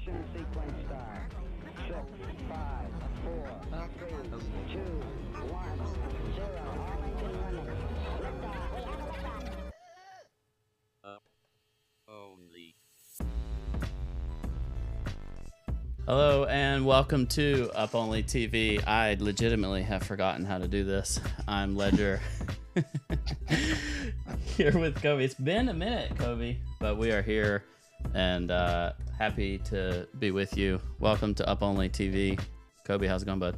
Ignition sequence start. 6, 5, 4, 3, 2, 1, 0. All engine running. Liftoff. We have a liftoff. Only. Hello and welcome to Up Only TV. I legitimately have forgotten how to do this. I'm Ledger. Here with Cobie. It's been a minute, Cobie, but we are here and happy to be with you. Welcome to Up Only TV. Cobie, how's it going, bud?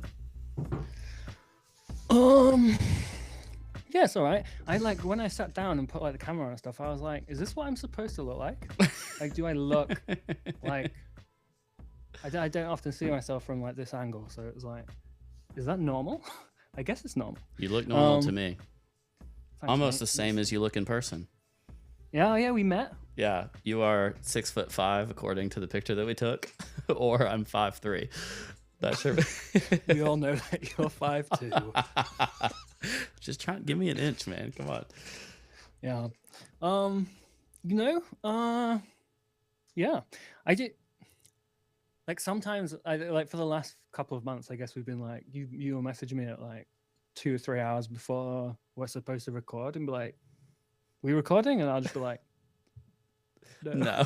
Yeah, it's all right. I like when I sat down and put like the camera on and stuff, I was like, is this what I'm supposed to look like? Like, do I look like I don't often see myself from like this angle, so it was like, is that normal? I guess it's normal. You look normal to me. Thanks, Almost mate. the same as you look in person. Yeah, we met. Yeah, you are 6'5" according to the picture that we took, or I'm 5'3". That's sure. We all know that you're 5'2". Just try give me an inch, man. Come on. Yeah. Yeah. I did. Like sometimes, I like for the last couple of months, I guess we've been like, you will message me at like 2 or 3 hours before we're supposed to record and be like, we recording? And I'll just be like, No.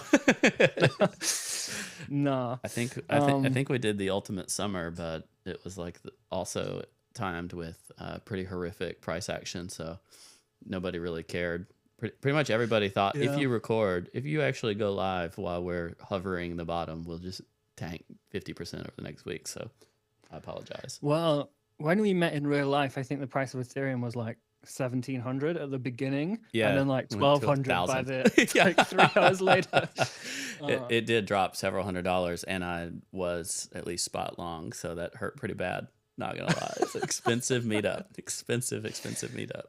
nah. I think we did the ultimate summer, but it was like also timed with pretty horrific price action, so nobody really cared. Pretty much everybody thought if you record, if you actually go live while we're hovering the bottom, we'll just tank 50% over the next week. So I apologize. Well, when we met in real life, I think the price of Ethereum was like 1,700 at the beginning, and then like 1,200 by the like 3 hours later. It did drop several $100s, and I was at least spot long, so that hurt pretty bad. Not gonna lie, it's an expensive meetup. Expensive meetup.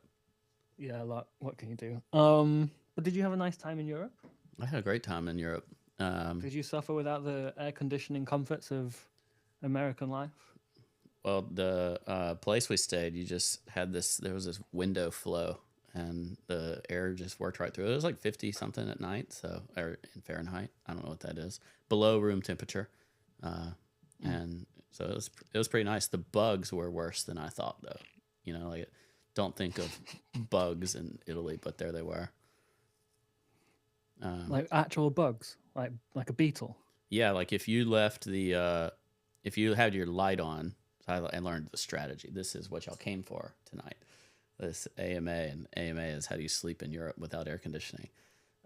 Yeah, a lot. What can you do? But did you have a nice time in Europe? I had a great time in Europe. Did you suffer without the air conditioning comforts of American life? Well, the place we stayed, you just had there was this window flow, and the air just worked right through it. It was like 50 something at night, or in Fahrenheit. I don't know what that is. Below room temperature. And so it was pretty nice. The bugs were worse than I thought, though. You know, like, don't think of bugs in Italy, but there they were. Like actual bugs, like a beetle. Yeah, like if you left if you had your light on, I learned the strategy. This is what y'all came for tonight. This AMA, and AMA is how do you sleep in Europe without air conditioning.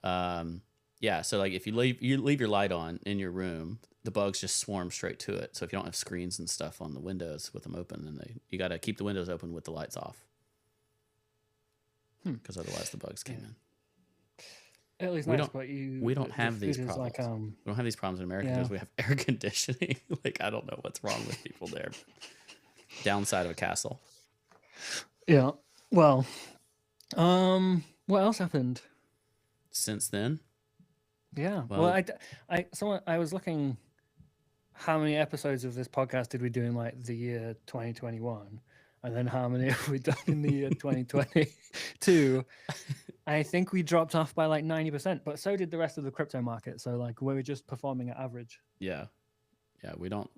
Yeah, so like if you leave your light on in your room, the bugs just swarm straight to it. So if you don't have screens and stuff on the windows with them open, then you got to keep the windows open with the lights off, because otherwise the bugs came in. At least nice, but we don't have these problems. Like, we don't have these problems in America because we have air conditioning. Like, I don't know what's wrong with people there. Downside of a castle. Yeah. Well, what else happened since then? Yeah. Well, I was looking, how many episodes of this podcast did we do in like the year 2021, and then how many have we done in the year 2022? I think we dropped off by like 90%, but so did the rest of the crypto market. So like we were just performing at average. Yeah. We don't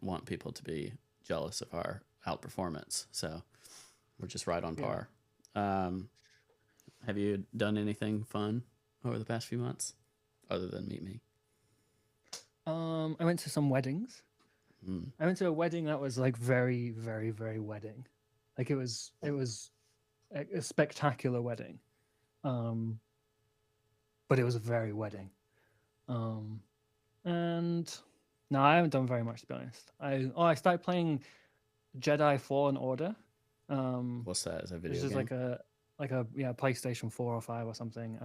want people to be jealous of our outperformance, so we're just right on par. Have you done anything fun over the past few months other than meet me? I went to some weddings. I went to a wedding that was like very, very, very wedding. Like it was a spectacular wedding. But it was a very wedding. And no, I haven't done very much, to be honest. I started playing Jedi Fallen Order. What's that? Is that a video game? This is like a PlayStation 4 or 5 or something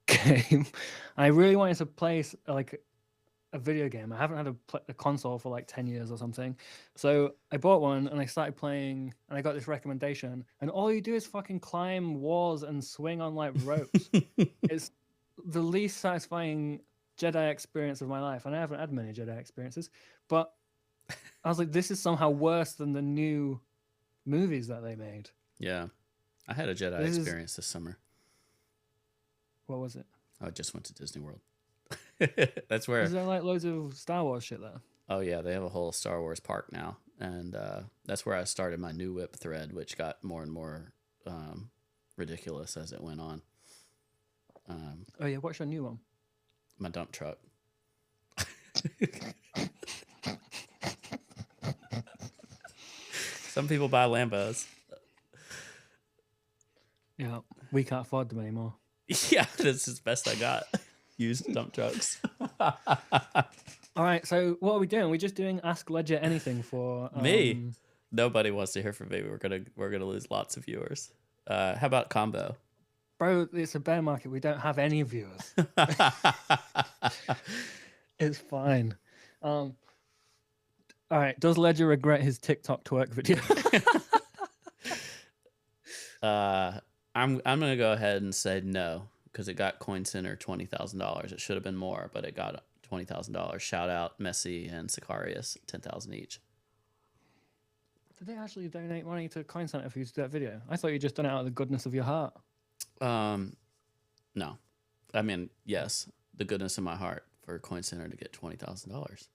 game. I really wanted to play like a video game. I haven't had a console for like 10 years or something. So I bought one and I started playing, and I got this recommendation, and all you do is fucking climb walls and swing on like ropes. It's the least satisfying Jedi experience of my life. And I haven't had many Jedi experiences, but I was like, this is somehow worse than the new movies that they made. Yeah. I had a Jedi experience this summer. What was it? I just went to Disney World. That's where. Is there like loads of Star Wars shit there? Oh yeah, they have a whole Star Wars park now, and that's where I started my new whip thread, which got more and more ridiculous as it went on. Oh yeah, what's your new one? My dump truck. Some people buy Lambos. Yeah, we can't afford them anymore. Yeah, this is the best I got. Used dump trucks. All right, so what are we doing? We're just doing Ask Ledger anything for Me. Nobody wants to hear from me. We're gonna lose lots of viewers. How about combo? Bro, it's a bear market. We don't have any viewers. It's fine. All right. Does Ledger regret his TikTok twerk video? I'm gonna go ahead and say no, because it got Coin Center $20,000. It should have been more, but it got $20,000. Shout out Messi and Sicarius, 10,000 each. Did they actually donate money to Coin Center for you to do that video? I thought you just done it out of the goodness of your heart. No, I mean, yes, the goodness of my heart for Coin Center to get $20,000.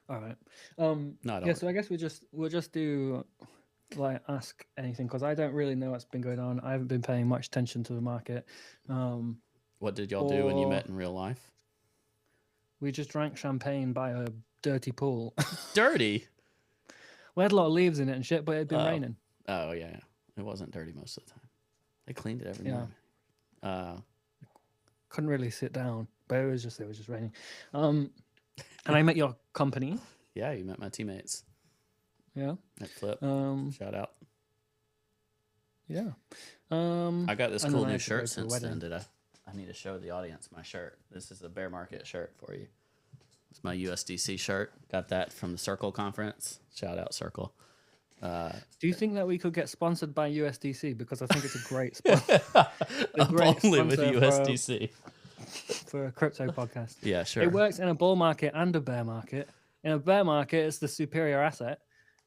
All right. Not yeah. So I guess we'll just do like ask anything, because I don't really know what's been going on. I haven't been paying much attention to the market. What did y'all do when you met in real life? We just drank champagne by a dirty pool. Dirty. We had a lot of leaves in it and shit, but it had been raining. Oh yeah, it wasn't dirty most of the time. They cleaned it every morning. Couldn't really sit down, but it was just raining. And I met your company. Yeah, you met my teammates. Yeah. At Flip. Shout out. Yeah. I got this cool new shirt to the since then. wedding. I need to show the audience my shirt. This is a bear market shirt for you. It's my USDC shirt. Got that from the Circle conference. Shout out Circle. Do you think that we could get sponsored by USDC? Because I think it's a great sponsor. Only with USDC. For a crypto podcast. Yeah, sure. It works in a bull market and a bear market. In a bear market, it's the superior asset.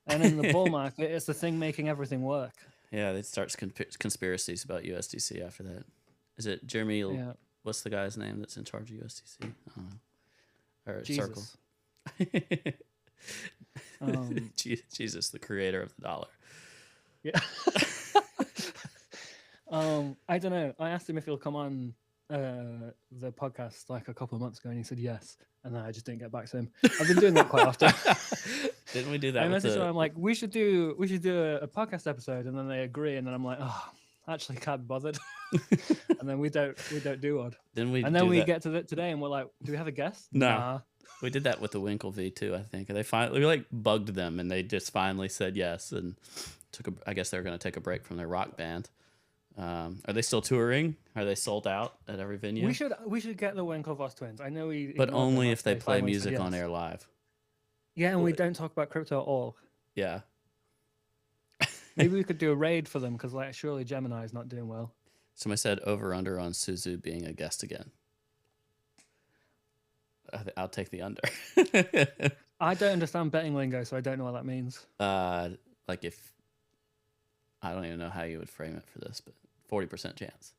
And in the bull market, it's the thing making everything work. Yeah, it starts conspiracies about USDC after that. Is it Jeremy? Yeah. What's the guy's name that's in charge of USDC? I don't know. Or Jesus. Circle. Jesus, the creator of the dollar. Yeah. I don't know. I asked him if he'll come on the podcast like a couple of months ago, and he said yes. And then I just didn't get back to him. I've been doing that quite often. Didn't we do that? I messaged them. I'm like, we should do a podcast episode, and then they agree, and then I'm like, oh, actually can't be bothered. And then we don't do one. Then we get to today, and we're like, do we have a guest? No. Nah. We did that with the Winkle V too, I think. And we like bugged them, and they just finally said yes, and I guess they're going to take a break from their rock band. Are they still touring? Are they sold out at every venue? We should get the Winklevoss twins. I know but only if they play music on air live. Yeah, and we don't talk about crypto at all. Yeah. Maybe we could do a raid for them, because like surely Gemini is not doing well. Somebody said over under on Suzu being a guest again. I'll take the under. I don't understand betting lingo, so I don't know what that means. Like if I don't even know how you would frame it for this, but 40% chance.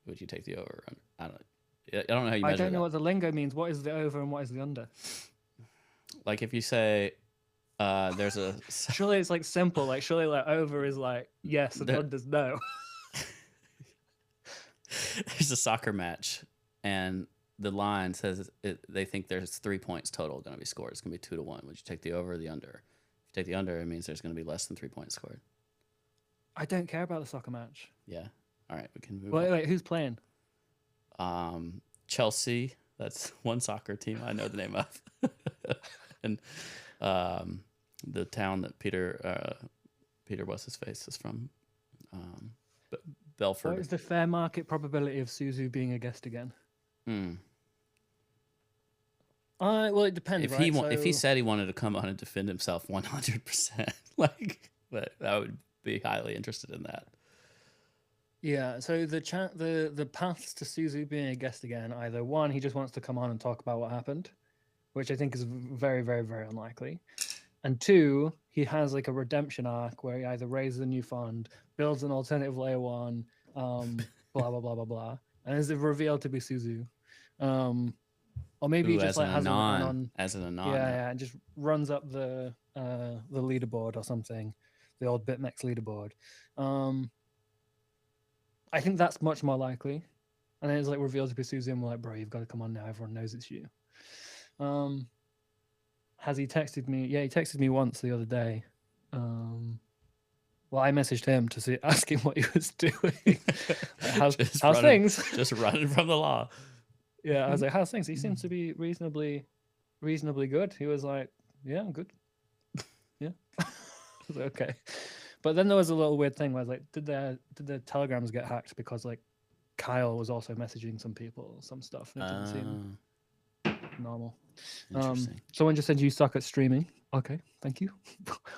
Would you take the over or under? I don't know how you measure I don't know that. what the lingo means. What is the over and what is the under? Like if you say there's a surely it's like simple. Like surely like over is like yes and under's no. There's a soccer match and the line says they think there's 3 points total going to be scored. It's going to be 2-1. Would you take the over or the under? If you take the under, it means there's going to be less than 3 points scored. I don't care about the soccer match. Yeah. All right, we can move on. Wait, who's playing? Chelsea. That's one soccer team I know the name of. And the town that Peter what's his face is from. Belford. What is the fair market probability of Suzu being a guest again? Well, it depends. If he said he wanted to come on and defend himself 100%, but I would be highly interested in that. Yeah. So the paths to Suzu being a guest again, either one, he just wants to come on and talk about what happened, which I think is very, very, very unlikely. And two, he has like a redemption arc where he either raises a new fund, builds an alternative layer one, blah, blah, blah, blah, blah. and is revealed to be Suzu. Or maybe Ooh, he just like has an anon. as an anon. Yeah, and just runs up the leaderboard or something, the old BitMEX leaderboard. I think that's much more likely. And then it's like revealed to be Suzu, and we're like, bro, you've got to come on now. Everyone knows it's you. Has he texted me? Yeah, he texted me once the other day. Well, I messaged him to ask him what he was doing. Like, how's things? Just running from the law. Yeah, I was like, how's things? He seems to be reasonably good. He was like, yeah, I'm good. Yeah. I was like, okay. But then there was a little weird thing where I was like, did the telegrams get hacked because like Kyle was also messaging some people or some stuff? And it didn't seem normal. Someone just said you suck at streaming. Okay, thank you.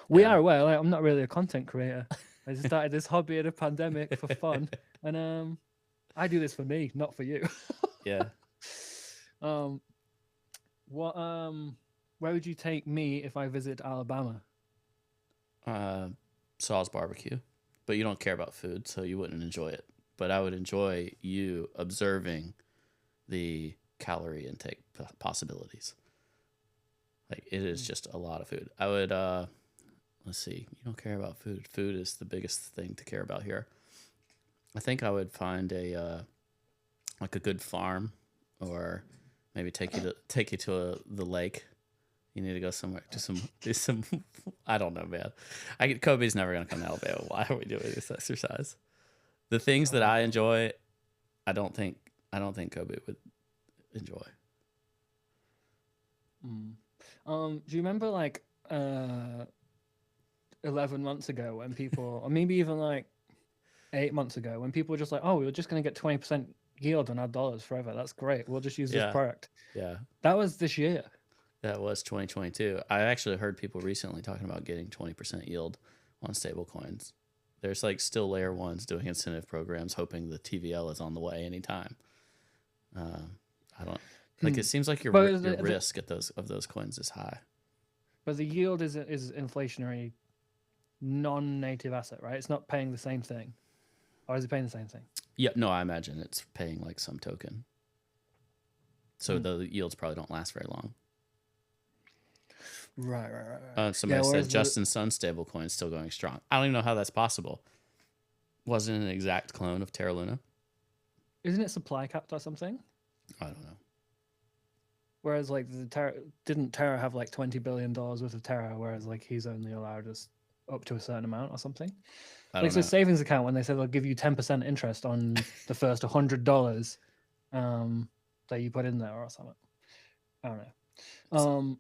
We are aware. Like, I'm not really a content creator. I just started this hobby in a pandemic for fun, and I do this for me, not for you. Yeah. Where would you take me if I visit Alabama? Saw's barbecue, but you don't care about food, so you wouldn't enjoy it. But I would enjoy you observing the calorie intake possibilities. Like, it is just a lot of food. I would, let's see, you don't care about food. Food is the biggest thing to care about here. I think I would find a good farm, or maybe take you to the lake. You need to go somewhere, do some. I don't know, man. Cobie's never gonna come to Alabama. Why are we doing this exercise? The things that I enjoy, I don't think Cobie would enjoy. Do you remember like 11 months ago when people, or maybe even like 8 months ago, when people were just like, oh, we were just going to get 20% yield on our dollars forever. That's great. We'll just use this product. Yeah. That was this year. That was 2022. I actually heard people recently talking about getting 20% yield on stablecoins. There's like still layer ones doing incentive programs, hoping the TVL is on the way anytime. I don't like. It seems like your risk at those coins is high. But the yield is inflationary, non-native asset, right? It's not paying the same thing, or is it paying the same thing? Yeah, no, I imagine it's paying like some token. So the yields probably don't last very long. Right. Somebody said Justin Sun stablecoin is still going strong. I don't even know how that's possible. Wasn't it an exact clone of Terra Luna? Isn't it supply capped or something? I don't know. Whereas like didn't Terra have like $20 billion worth of Terra, whereas like he's only allowed us up to a certain amount or something? Like it's a savings account when they say they'll give you 10% interest on the first $100 that you put in there or something. I don't know.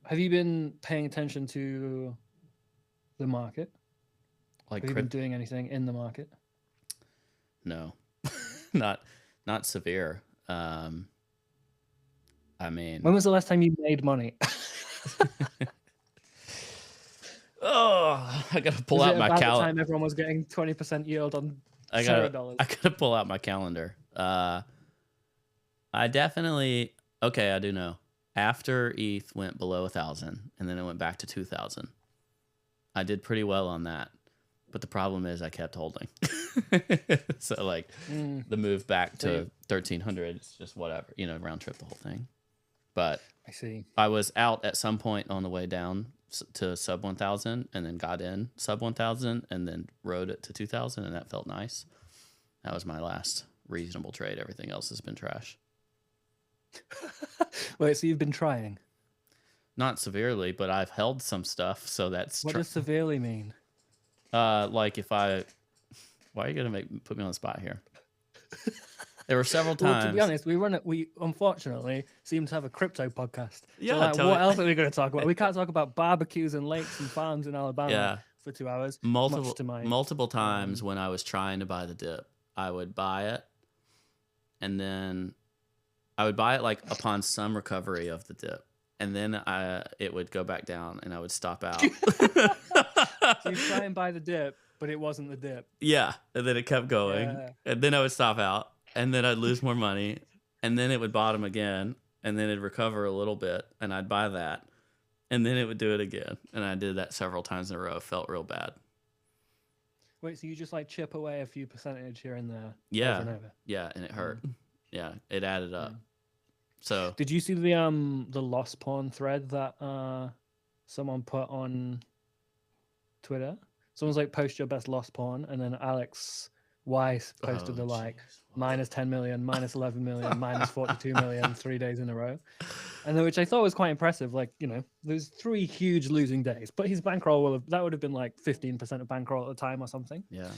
Have you been paying attention to the market? Like, have you been doing anything in the market? No, not severe. I mean, when was the last time you made money? I gotta pull out my calendar. About the time everyone was getting 20% yield on $0. I gotta pull out my calendar. I definitely I do know. After ETH went below 1,000 and then it went back to 2,000, I did pretty well on that. But the problem is I kept holding. So like the move back to 1,300 is just whatever, round trip the whole thing. But I see. I was out at some point on the way down to sub 1,000 and then got in sub 1,000 and then rode it to 2,000, and that felt nice. That was my last reasonable trade. Everything else has been trash. Wait, so you've been trying? Not severely, but I've held some stuff, so that's... What does severely mean? Like if I... Why are you going to put me on the spot here? There were several times... Well, to be honest, we unfortunately seem to have a crypto podcast. Yeah, so what else are we going to talk about? We can't talk about barbecues and lakes and farms in Alabama for 2 hours. Multiple times when I was trying to buy the dip, I would buy it, and then... I would buy it like upon some recovery of the dip, and then it would go back down, and I would stop out. So you try and buy the dip, but it wasn't the dip. Yeah, and then it kept going, and then I would stop out, and then I'd lose more money, and then it would bottom again, and then it'd recover a little bit, and I'd buy that, and then it would do it again, and I did that several times in a row. It felt real bad. Wait, so you just like chip away a few percentage here and there? Yeah, over and over? yeah, and it hurt. Yeah, it added up. So Did you see the lost porn thread that someone put on Twitter? Someone's like, post your best lost porn, and then Alex Weiss posted the like minus 10 million, minus 11 million, minus 42 million 3 days in a row. And then, which I thought was quite impressive. Like, you know, there's 3 huge losing days, but his bankroll would have been like 15% of bankroll at the time or something. Yeah.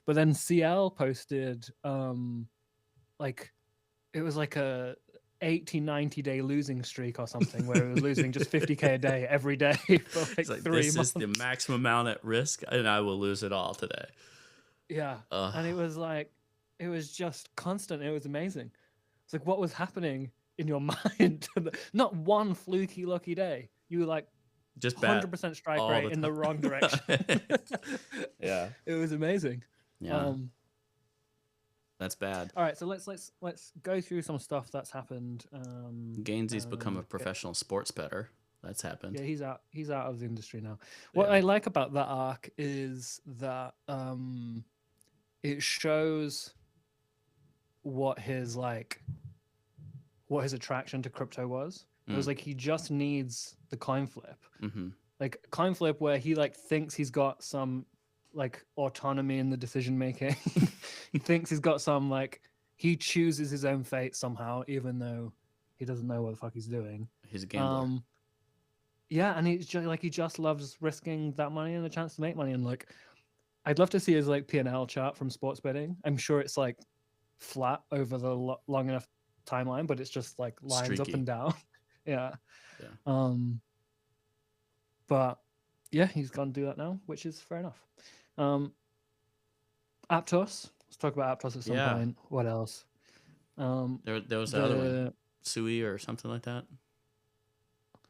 But then CL posted like it was like a 80-90 day losing streak or something where it was losing just 50k a day every day for like 3 this months. is the maximum amount at risk, and I will lose it all today. Yeah. And it was like, it was just constant. It was amazing. It's like, what was happening in your mind? Not one fluky lucky day. You were like just 100% strike rate in the wrong direction. Yeah. It was amazing. Yeah. That's bad. All right, so let's go through some stuff that's happened. Gainesy's become a professional sports bettor. That's happened. Yeah, he's out of the industry now. What I like about that arc is that it shows what his attraction to crypto was. It was like he just needs the coin flip. Mm-hmm. Like coin flip where he like thinks he's got some like autonomy in the decision making. He thinks he's got some like he chooses his own fate somehow, even though he doesn't know what the fuck he's doing. He's a gambler. Yeah, and he's just like he just loves risking that money and the chance to make money. And like, I'd love to see his like P&L chart from sports betting. I'm sure it's like flat over the long enough timeline, but it's just like lines Streaky. up and down. Yeah. But yeah, he's gonna do that now, which is fair enough. APTOS. Let's talk about APTOS at some point. What else? There was the other one, Sui or something like that.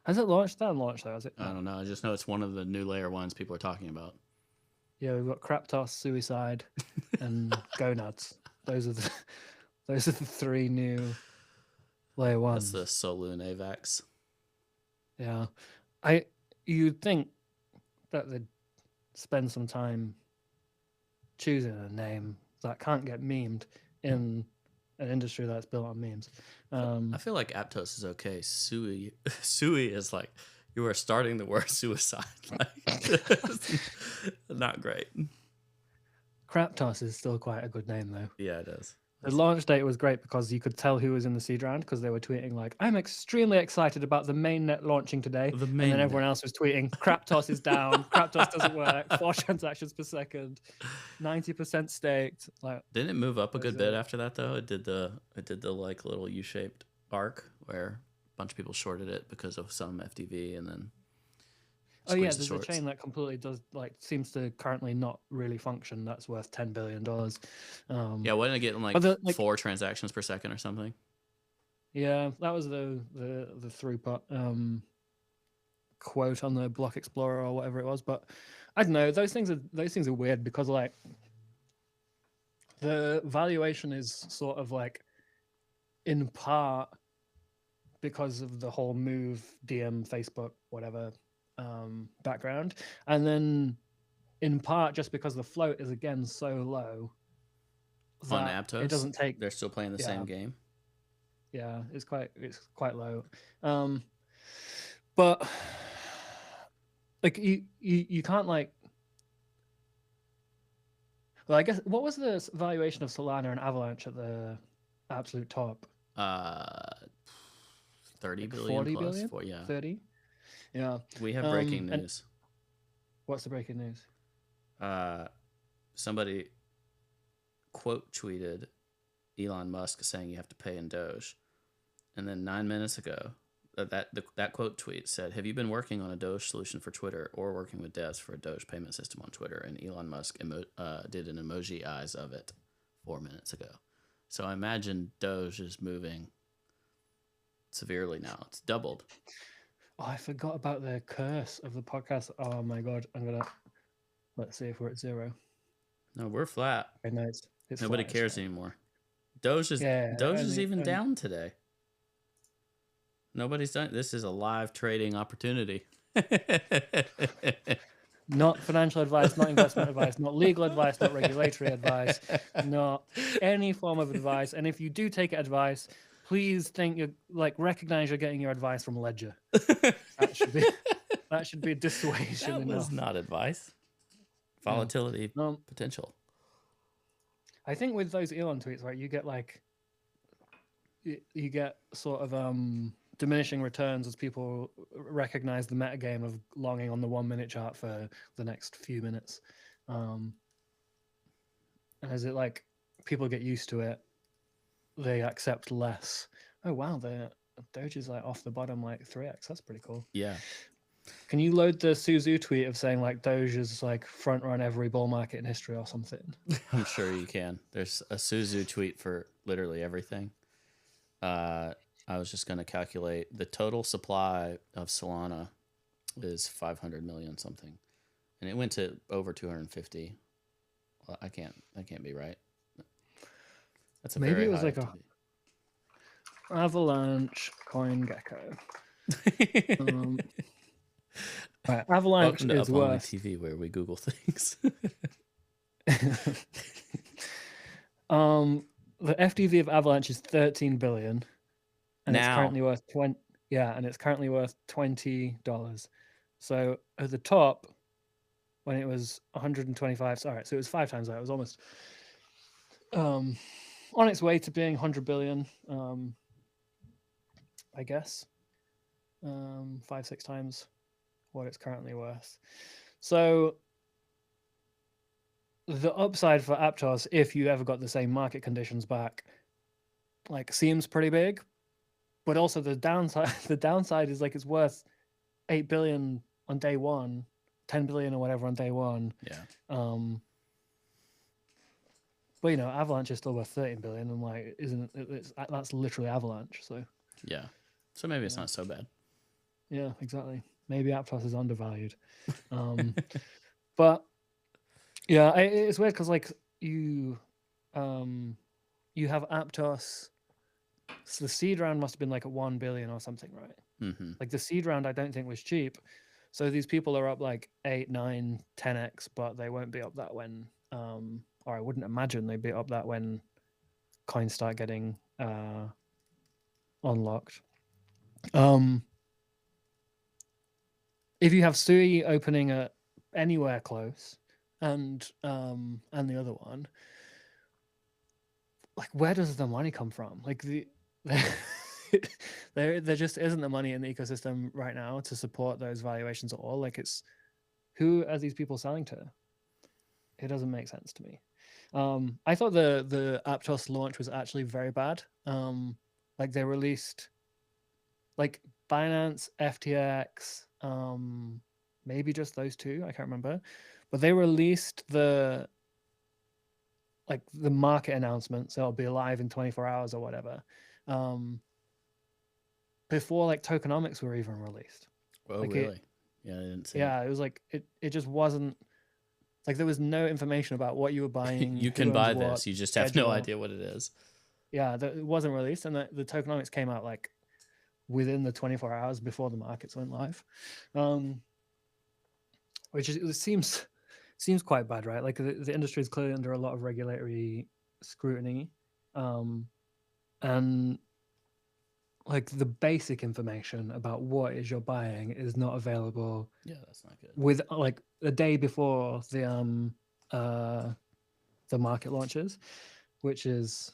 Has it launched? That launched though, has it? I don't know. I just know it's one of the new layer ones people are talking about. Yeah, we've got Craptos, Suicide, and Gonads. Those are the 3 new layer ones. That's the Saloon AVAX. Yeah, you'd think that they'd spend some time choosing a name that can't get memed in an industry that's built on memes. I feel like Aptos is okay. Sui is like you are starting the word suicide. Like, not great. Craptos is still quite a good name though. Yeah, it is. The launch date was great because you could tell who was in the seed round because they were tweeting like, "I'm extremely excited about the mainnet launching today," and then everyone else was tweeting, "Craptos is down. Craptos doesn't work. 4 transactions per second, 90% staked." Like, didn't it move up a good bit after that though? It did the like little U-shaped arc where a bunch of people shorted it because of some FTV, and then oh yeah, there's a chain that completely does like seems to currently not really function. That's worth $10 billion. Yeah, wasn't it getting like 4 transactions per second or something? Yeah, that was the throughput quote on the Block Explorer or whatever it was. But I don't know. Those things are weird because like the valuation is sort of like in part because of the whole move, DM, Facebook, whatever. Background, and then in part just because the float is again so low on Aptos. It doesn't take. They're still playing the same game. Yeah, it's quite low. But like you can't like. Well, I guess what was the valuation of Solana and Avalanche at the absolute top? 30 like billion 40 plus. billion? 30. Yeah. We have breaking news. What's the breaking news? Somebody quote tweeted Elon Musk saying you have to pay in Doge. And then 9 minutes ago, that quote tweet said, "Have you been working on a Doge solution for Twitter or working with devs for a Doge payment system on Twitter?" And Elon Musk did an emoji eyes of it 4 minutes ago. So I imagine Doge is moving severely now. It's doubled. Oh, I forgot about the curse of the podcast. Oh my god, let's see if we're at 0. No, we're flat. Okay, no, it's Nobody flat, cares anymore. Doge is even down today. Nobody's done. This is a live trading opportunity. Not financial advice, not investment advice, not legal advice, not regulatory advice, not any form of advice. And if you do take advice, please recognize you're getting your advice from Ledger. That should be dissuasion That was enough. not advice. Volatility potential. I think with those Elon tweets, right, you get sort of diminishing returns as people recognize the metagame of longing on the 1 minute chart for the next few minutes. And as it people get used to it, they accept less. Oh wow, the Doge is off the bottom 3x. That's pretty cool. Yeah. Can you load the Suzu tweet of saying Doge is front run every bull market in history or something? I'm sure you can. There's a Suzu tweet for literally everything. I was just going to calculate the total supply of Solana is 500 million something, and it went to over 250. Well, that can't be right. That's a maybe very it was high a Avalanche CoinGecko. Right, Avalanche Welcome to is Up Only worth TV, where we Google things. The FDV of Avalanche is 13 billion, and it's currently worth $20. So at the top, when it was 125, so it was 5 times that. It was almost on its way to being 100 billion. I guess 5-6 times what it's currently worth. So the upside for APTOS, if you ever got the same market conditions back, seems pretty big, but also the downside is it's worth 8 billion on day one, 10 billion or whatever on day one. Yeah. But Avalanche is still worth 13 billion, and that's literally Avalanche. So yeah. So maybe it's not so bad. Yeah, exactly. Maybe Aptos is undervalued. But yeah, it's weird because you have Aptos. So the seed round must have been at 1 billion or something, right? Mm-hmm. The seed round I don't think was cheap. So these people are up 8, 9, 10x, but they won't be up that when or I wouldn't imagine they'd be up that when coins start getting unlocked. If you have Sui opening at anywhere close and the other one, where does the money come from? There just isn't the money in the ecosystem right now to support those valuations at all. Who are these people selling to? It doesn't make sense to me. I thought the Aptos launch was actually very bad. They released Binance, FTX, maybe just those two, I can't remember, but they released the market announcement, so it'll be live in 24 hours or whatever, before tokenomics were even released. Oh, really? Yeah, I didn't see. Yeah, it was it just wasn't there was no information about what you were buying. You can buy this, you just have no idea what it is. Yeah, it wasn't released, and the tokenomics came out within the 24 hours before the markets went live, which it seems quite bad, right? The industry is clearly under a lot of regulatory scrutiny, and the basic information about what is you're buying is not available. Yeah, that's not good. With a day before the market launches, which is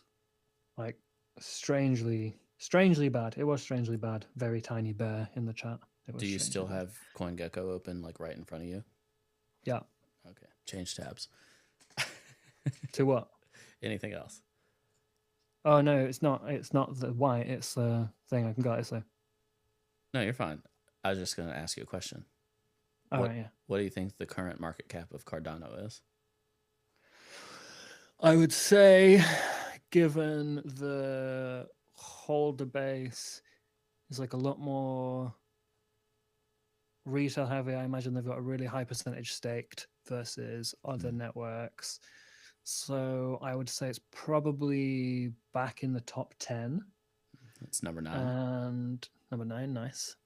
strangely bad. It was strangely bad. Very tiny bear in the chat. Do you still have CoinGecko open right in front of you? Yeah. Okay. Change tabs. To what? Anything else? Oh no, it's not the white, it's the thing I can go so. No, you're fine. I was just gonna ask you a question. Right, yeah. What do you think the current market cap of Cardano is? I would say, given the holder base is a lot more retail heavy, I imagine they've got a really high percentage staked versus other networks. So I would say it's probably back in the top 10. It's number 9. And number 9, nice.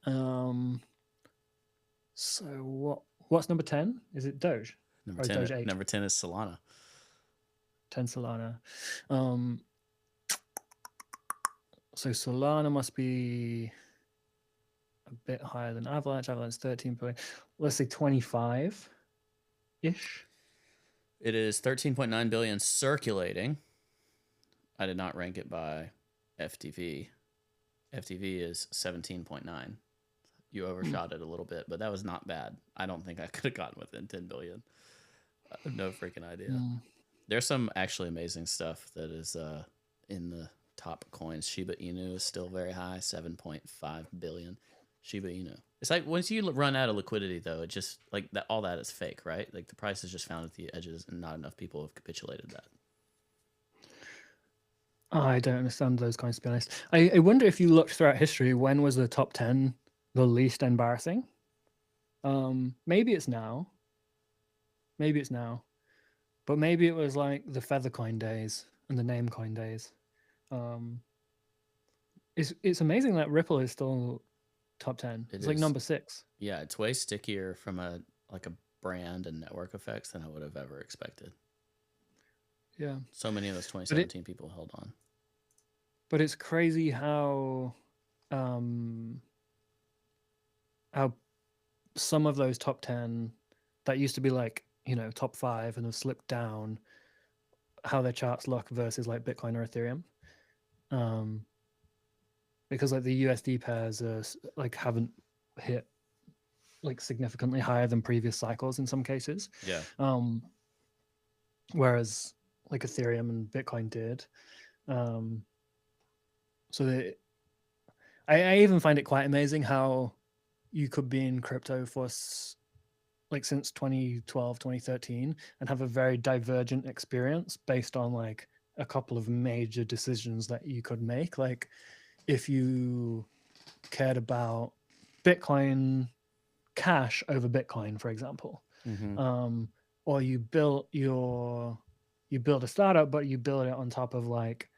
So What's number 10? Is it Doge? Number Or is 10. Doge 8? Number 10 is Solana. 10 Solana. So Solana must be a bit higher than Avalanche. Avalanche 13 billion. Let's say 25 ish. It is 13.9 billion circulating. I did not rank it by FTV. FTV is 17.9. You overshot it a little bit, but that was not bad. I don't think I could have gotten within 10 billion. No freaking idea. There's some actually amazing stuff that is in the top coins. Shiba Inu is still very high, 7.5 billion. Shiba Inu. It's like once you run out of liquidity, though, it just like that. All that is fake, right? Like the price is just found at the edges, and not enough people have capitulated that. I don't understand those coins, to be honest. I wonder if you looked throughout history, when was the top 10 the least embarrassing? Maybe it's now. Maybe it's now. But maybe it was like the Feathercoin days and the Namecoin days. It's amazing that Ripple is still top 10. It's like number 6. Yeah, it's way stickier from a brand and network effects than I would have ever expected. Yeah. So many of those 2017 people held on. But it's crazy how some of those top 10 that used to be like, you know, top 5 and have slipped down, how their charts look versus like Bitcoin or Ethereum. Because like the USD pairs are like haven't hit like significantly higher than previous cycles in some cases. Yeah. Whereas like Ethereum and Bitcoin did. So I even find it quite amazing how you could be in crypto for like since 2012, 2013 and have a very divergent experience based on like a couple of major decisions that you could make. Like if you cared about Bitcoin Cash over Bitcoin, for example, or you build a startup, but you build it on top of like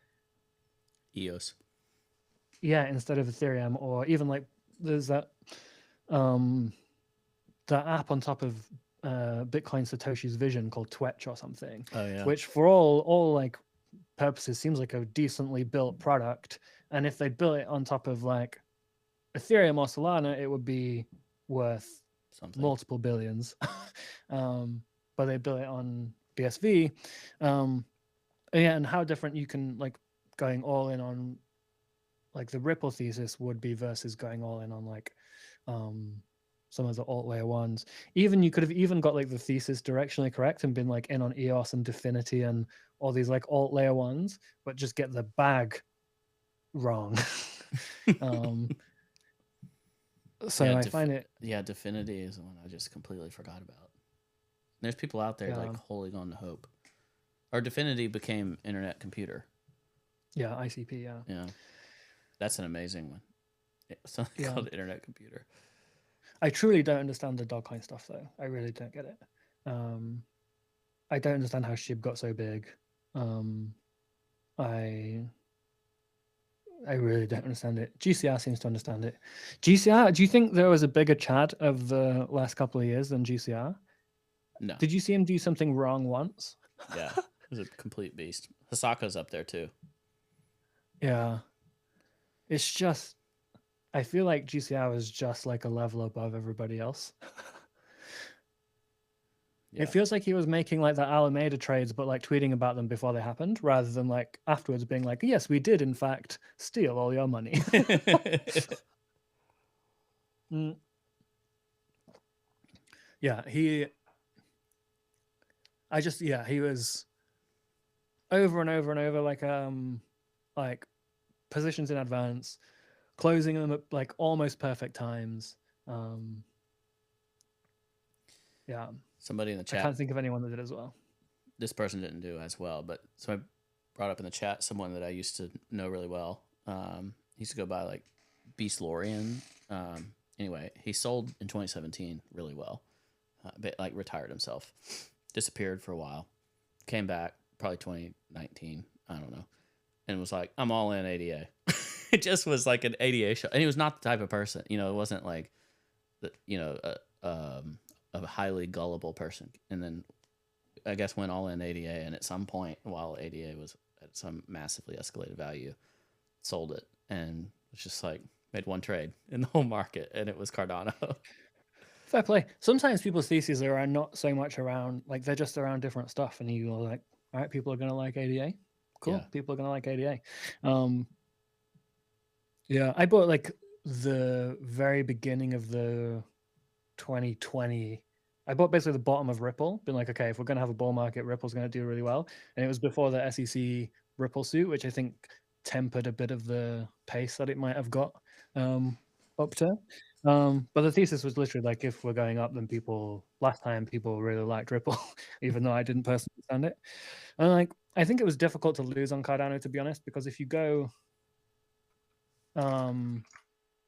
EOS. Yeah, instead of Ethereum, or even like there's that app on top of Bitcoin Satoshi's vision called Twetch or something. Oh yeah. Which for all like purposes seems like a decently built product. And if they built it on top of like Ethereum or Solana, it would be worth multiple billions. But they built it on BSV. Yeah, and how different you can like going all in on like the Ripple thesis would be versus going all in on like some of the alt layer ones. Even you could have even got like the thesis directionally correct and been like in on EOS and Definity and all these like alt layer ones, but just get the bag wrong. So yeah, I find it. Yeah, Definity is the one I just completely forgot about. There's people out there like holding on to hope. Or Definity became Internet Computer. Yeah, ICP. Yeah. Yeah, that's an amazing one. Something called Internet Computer. I truly don't understand the Dogecoin stuff though. I really don't get it. I don't understand how SHIB got so big. I really don't understand it. GCR seems to understand it. GCR, do you think there was a bigger Chad of the last couple of years than GCR? No. Did you see him do something wrong once? Yeah, he was a complete beast. Hisako's up there too. Yeah. It's just, I feel like GCR was just like a level above everybody else. Yeah. It feels like he was making like the Alameda trades, but like tweeting about them before they happened, rather than like afterwards being like, yes, we did in fact steal all your money. Yeah, he was over and over and over like positions in advance, closing them at like almost perfect times. Yeah. Somebody in the chat. I can't think of anyone that did as well. This person didn't do as well, but somebody brought up in the chat someone that I used to know really well. He used to go by like Beast Lorian. Anyway, he sold in 2017 really well, but like retired himself, disappeared for a while, came back probably 2019. I don't know. And was like, I'm all in ADA. It just was like an ADA show. And he was not the type of person, it wasn't like, a highly gullible person, and then I guess went all in ADA, and at some point while ADA was at some massively escalated value, sold it, and was just like made one trade in the whole market, and it was Cardano. Fair play. Sometimes people's theses are not so much around, like they're just around different stuff, and you're like, all right, people are gonna like ADA. Cool, Yeah. people are gonna like ADA. Yeah, I bought like the very beginning of the 2020. I bought basically the bottom of Ripple, been like, okay, if we're gonna have a bull market, Ripple's gonna do really well. And it was before the SEC Ripple suit, which I think tempered a bit of the pace that it might have got up to. But the thesis was literally like, if we're going up, then last time people really liked Ripple, even though I didn't personally understand it. And like, I think it was difficult to lose on Cardano, to be honest, because if you go A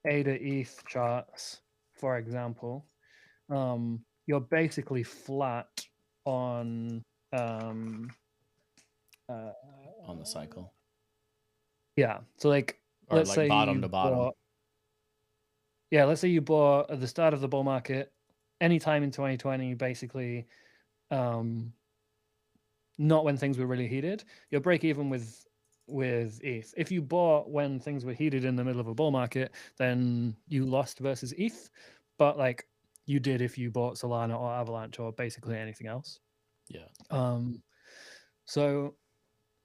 to ETH charts, for example, you're basically flat on On the cycle, yeah. So like, or let's like say bottom you to bottom. bought, yeah, let's say you bought at the start of the bull market, anytime in 2020, basically, not when things were really heated. You'll break even with ETH. If you bought when things were heated in the middle of a bull market, then you lost versus ETH. But like you did if you bought Solana or Avalanche or basically anything else. Yeah. So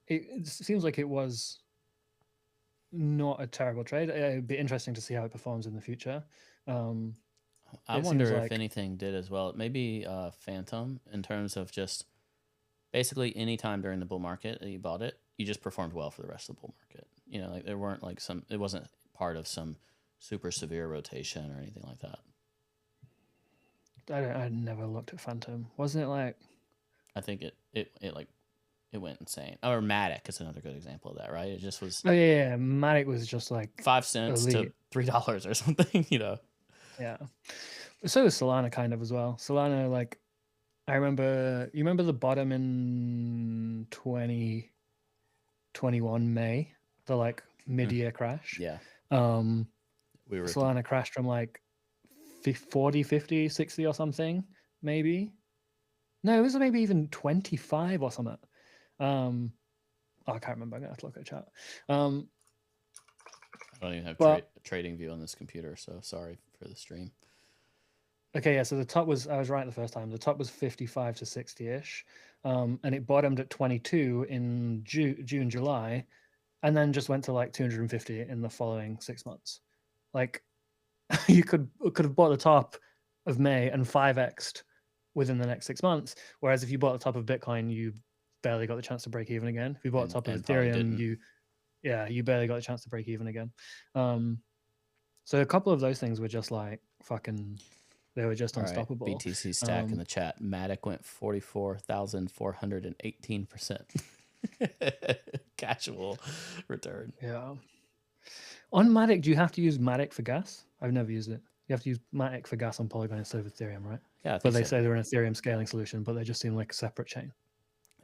it seems like it was not a terrible trade. It'd be interesting to see how it performs in the future. I It wonder seems if like- anything did as well. Maybe Phantom, in terms of just basically any time during the bull market that you bought it, you just performed well for the rest of the bull market. You know, like there weren't like it wasn't part of some super severe rotation or anything like that. I never looked at Phantom. Wasn't it like? I think it went insane. Or Matic is another good example of that, right? It just was Oh yeah, Matic was just like 5 cents elite. to $3 or something, you know. Yeah. So was Solana kind of as well. Solana, like, I remember, you remember the bottom in 2021 May, the like mid-year crash. Yeah. We were Solana crashed from like 40, 50, 60 or something, maybe. No, it was maybe even 25 or something. I can't remember. I'm gonna have to look at the chat. I don't even have trading view on this computer, so sorry for the stream. Okay, yeah, so the top was, I was right the first time, the top was 55 to 60-ish, and it bottomed at 22 in June, July, and then just went to like 250 in the following 6 months. Like, you could have bought the top of May and 5x'd within the next 6 months, whereas if you bought the top of Bitcoin, you barely got the chance to break even again. If you bought the top of Ethereum, you barely got the chance to break even again. So a couple of those things were just like fucking, they were just unstoppable. Right. BTC stack in the chat. Matic went 44,418%. Casual return. Yeah. On Matic, do you have to use Matic for gas? I've never used it. You have to use Matic for gas on Polygon instead of Ethereum, right? Yeah. But they say they're an Ethereum scaling solution, but they just seem like a separate chain.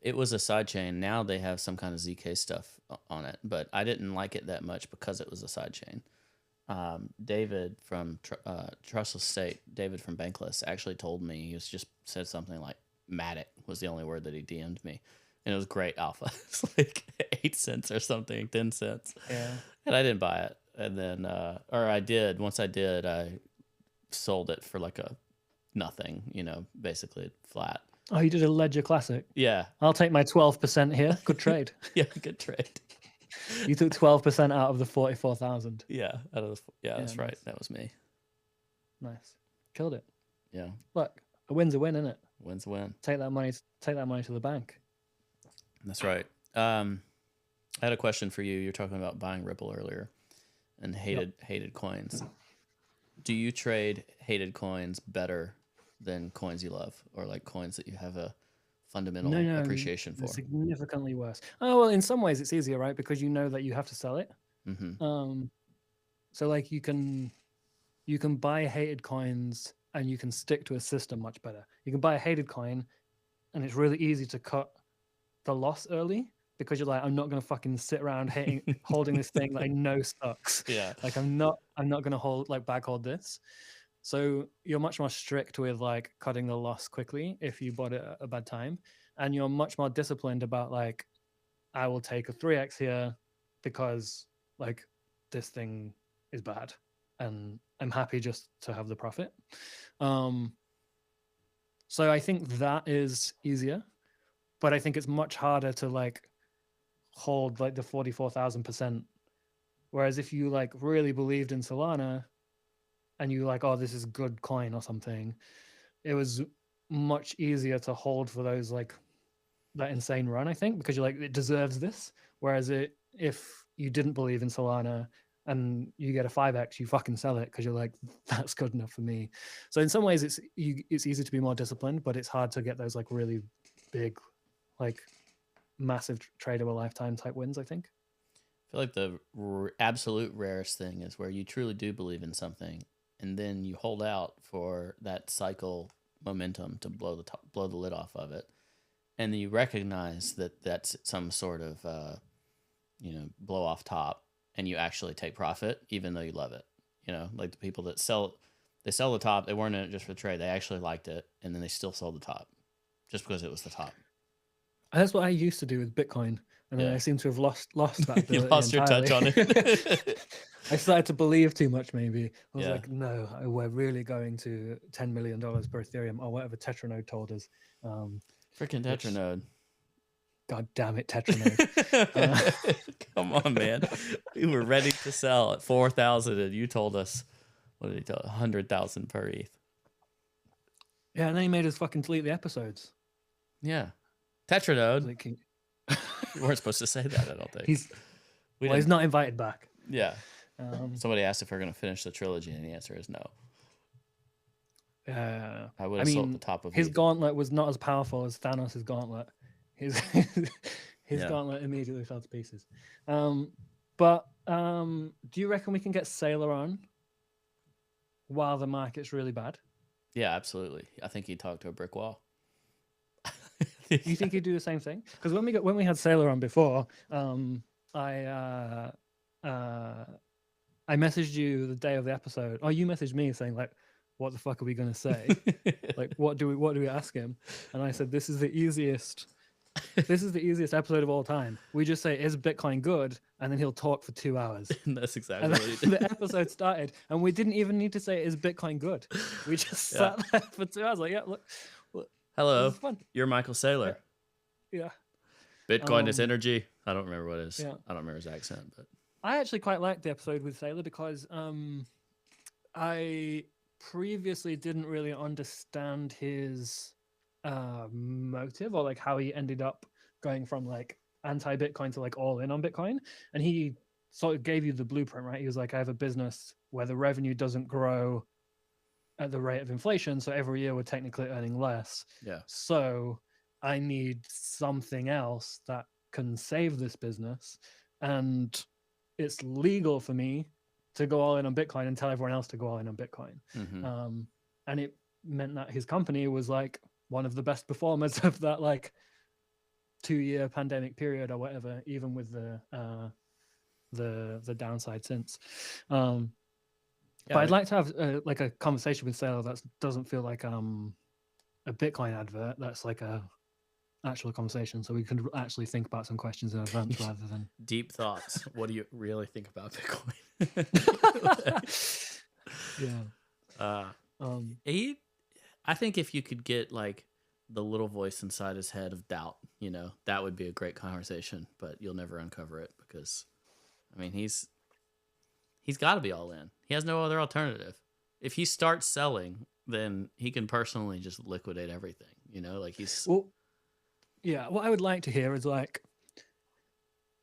It was a side chain. Now they have some kind of ZK stuff on it, but I didn't like it that much because it was a side chain. David from Trustless State, David from Bankless, actually told me, he was just said something like Matic was the only word that he DM'd me, and it was great alpha. It's like 8 cents or something, 10 cents. Yeah. And I didn't buy it, and then or I did. Once I did, I sold it for like a nothing. You know, basically flat. Oh, you did a Ledger Classic. Yeah. I'll take my 12% here. Good trade. Yeah, good trade. You took 12% out of the 44,000. Yeah, that's nice. right. That was me. Nice, killed it. Yeah. Look, a win's a win, isn't it? Win's a win. Take that money to the bank. That's right. I had a question for you. You're talking about buying Ripple earlier, and hated coins. Do you trade hated coins better than coins you love, or like coins that you have a fundamental appreciation for? Significantly worse. Oh well, in some ways it's easier, right? Because you know that you have to sell it. Mm-hmm. So like you can buy hated coins and you can stick to a system much better. You can buy a hated coin, and it's really easy to cut the loss early because you're like, I'm not gonna fucking sit around holding this thing that I know sucks. Yeah. Like I'm not gonna bag hold this. So you're much more strict with like cutting the loss quickly if you bought it at a bad time, and you're much more disciplined about like, I will take a 3x here because like this thing is bad, and I'm happy just to have the profit. So I think that is easier, but I think it's much harder to like hold like the 44,000%. Whereas if you like really believed in Solana and you like, oh, this is good coin or something, it was much easier to hold for those like that insane run, I think, because you're like, it deserves this. Whereas if you didn't believe in Solana and you get a 5x, you fucking sell it because you're like, that's good enough for me. So in some ways it's easy to be more disciplined, but it's hard to get those like really big, like massive trade over lifetime type wins, I think. I feel like the absolute rarest thing is where you truly do believe in something, and then you hold out for that cycle momentum to blow the lid off of it, and then you recognize that that's some sort of blow off top, and you actually take profit even though you love it. Like the people that sell the top, they weren't in it just for trade. They actually liked it, and then they still sold the top just because it was the top. That's what I used to do with Bitcoin, and then I seem to have lost that ability. You lost entirely. your touch on it. I started to believe too much, maybe. I was like, no, we're really going to $10 million per Ethereum, or whatever Tetranode told us. Freaking Tetranode. God damn it, Tetranode. Come on, man. We were ready to sell at 4,000, and you told us, what did he tell us? 100,000 per ETH. Yeah, and then he made us fucking delete the episodes. Yeah. Tetranode. Like, You weren't supposed to say that, I don't think. He's not invited back. Yeah. Somebody asked if we're going to finish the trilogy, and the answer is no. I would have sold the top of his ETH. gauntlet was not as powerful as Thanos' gauntlet. His gauntlet immediately fell to pieces. But do you reckon we can get Saylor on while the market's really bad? Yeah, absolutely. I think he'd talk to a brick wall. You think he'd do the same thing? Because when we had Saylor on before, I messaged you the day of the episode. Oh, you messaged me saying like, "What the fuck are we gonna say? Like, what do we ask him?" And I said, "This is the easiest episode of all time. We just say, is Bitcoin good?' And then he'll talk for 2 hours." And that's exactly what he And did. the episode started, and we didn't even need to say, is Bitcoin good? We just sat there for 2 hours like, yeah, look. Hello, you're Michael Saylor. Yeah. Bitcoin is energy. I don't remember what it is. Yeah. I don't remember his accent, but I actually quite liked the episode with Saylor because I previously didn't really understand his motive, or like how he ended up going from like anti-Bitcoin to like all in on Bitcoin. And he sort of gave you the blueprint, right? He was like, I have a business where the revenue doesn't grow at the rate of inflation, so every year we're technically earning less. yeah. So I need something else that can save this business, and it's legal for me to go all in on Bitcoin and tell everyone else to go all in on Bitcoin. Mm-hmm. And it meant that his company was like one of the best performers of that like 2-year pandemic period or whatever, even with the downside since. But I'd like to have like a conversation with Saylor that doesn't feel like a Bitcoin advert. That's like a actual conversation, so we can actually think about some questions in advance rather than deep thoughts. What do you really think about Bitcoin? I think if you could get like the little voice inside his head of doubt, that would be a great conversation, but you'll never uncover it because, I mean, he's got to be all in. He has no other alternative. If he starts selling, then he can personally just liquidate everything, like he's... Well, yeah, what I would like to hear is like,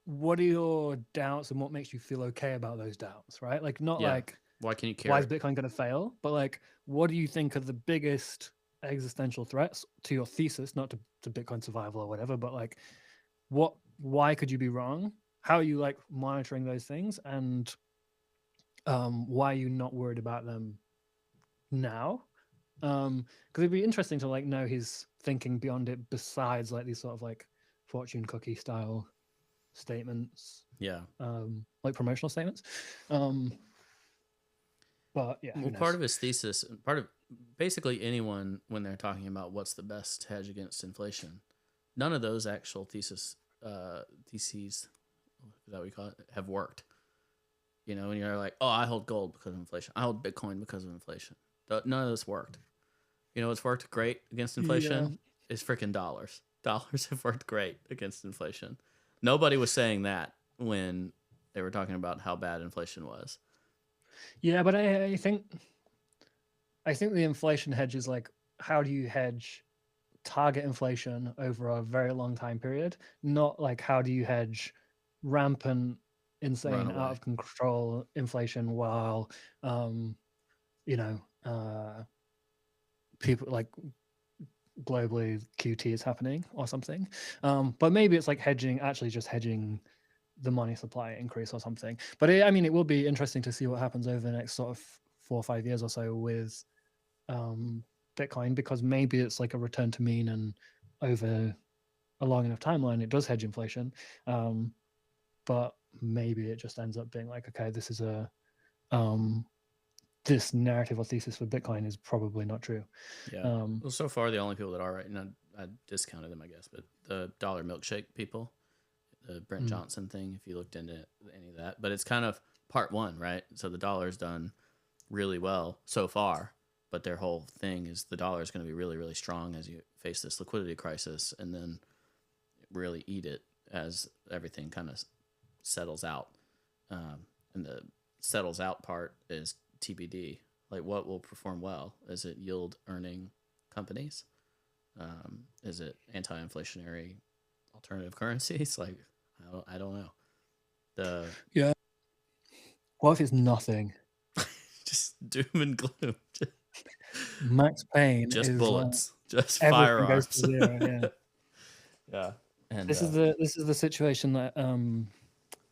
what are your doubts and what makes you feel okay about those doubts, right? Like not like, why can you care? Why is Bitcoin going to fail? But like, what do you think are the biggest existential threats to your thesis, not to Bitcoin survival or whatever, but like, why could you be wrong? How are you like monitoring those things? And why are you not worried about them now? Because it'd be interesting to like know his thinking beyond it, besides like these sort of like fortune cookie style statements, like promotional statements. But yeah, who Well, knows? part of his thesis, part of basically anyone when they're talking about what's the best hedge against inflation, none of those actual theses, is that what you call it, have worked. You know, and you're like, oh, I hold gold because of inflation. I hold Bitcoin because of inflation. None of this worked. You know what's worked great against inflation is freaking dollars. Dollars have worked great against inflation. Nobody was saying that when they were talking about how bad inflation was. Yeah, but I think the inflation hedge is like, how do you hedge target inflation over a very long time period? Not like how do you hedge rampant, insane, Runaway. out of control inflation while people like globally QT is happening or something. But maybe it's like actually just hedging the money supply increase or something. But it will be interesting to see what happens over the next sort of 4 or 5 years or so with Bitcoin, because maybe it's like a return to mean, and over a long enough timeline it does hedge inflation. But maybe it just ends up being like, okay, this is this narrative or thesis for Bitcoin is probably not true. Yeah. Well, so far the only people that are right, and I discounted them, I guess, but the dollar milkshake people, the Brent Johnson thing, if you looked into any of that. But it's kind of part one, right? So the dollar's done really well so far, but their whole thing is the dollar is going to be really, really strong as you face this liquidity crisis, and then really eat it as everything kind of settles out. And the settles out part is TBD. Like, what will perform well? Is it yield earning companies? Is it anti-inflationary alternative currencies? Like, I don't know. Yeah. What if it's nothing? Just doom and gloom. Max Payne Just is bullets. Just everything goes firearms. to zero. Yeah. Yeah. And This is the situation that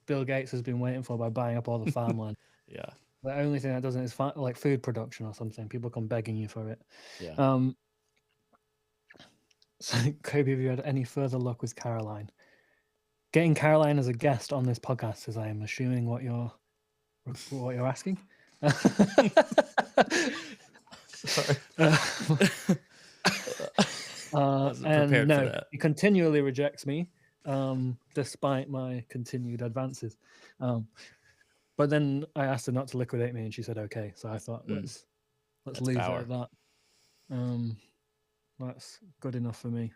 Bill Gates has been waiting for by buying up all the farmland. yeah. The only thing that doesn't is like food production or something. People come begging you for it. Yeah. So, Cobie, have you had any further luck with Caroline? Getting Caroline as a guest on this podcast is, I am assuming, what you're asking. Sorry. And prepared for no, that. he continually rejects me, despite my continued advances. But then I asked her not to liquidate me, and she said okay. So I thought let's leave power. it at that. That's good enough for me.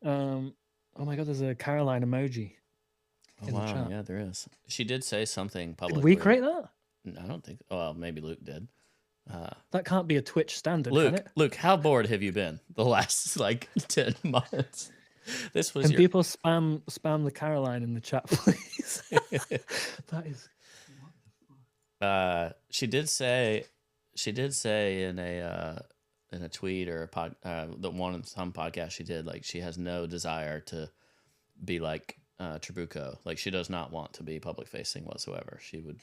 Oh my god, there's a Caroline emoji in the chat. Yeah, there is. She did say something publicly. Did we create that? I don't think. Well, maybe Luke did. That can't be a Twitch standard, Luke, can it? Luke, how bored have you been the last 10 months? This was. Can people spam the Caroline in the chat, please? That is. She did say in a tweet or some podcast she did, like, she has no desire to be like Trabucco. Like, she does not want to be public facing whatsoever. She would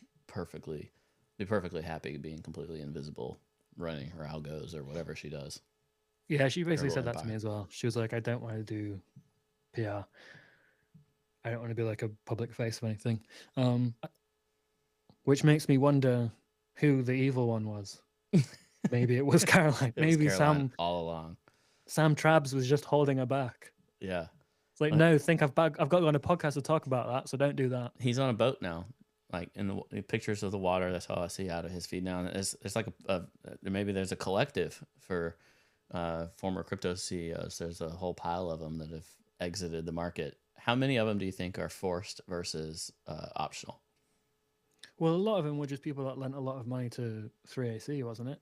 be perfectly happy being completely invisible, running her algos or whatever she does. Yeah, she basically said that to me as well. She was like, I don't want to do PR. I don't want to be like a public face of anything. Which makes me wonder who the evil one was. Maybe it was Caroline. Maybe Caroline all along. Sam Trabs was just holding her back. Yeah. It's like, no, I've got to go on a podcast to talk about that, so don't do that. He's on a boat now, like in the pictures of the water. That's all I see out of his feed now. And it's like maybe there's a collective for former crypto CEOs. There's a whole pile of them that have exited the market. How many of them do you think are forced versus optional? Well, a lot of them were just people that lent a lot of money to 3AC, wasn't it?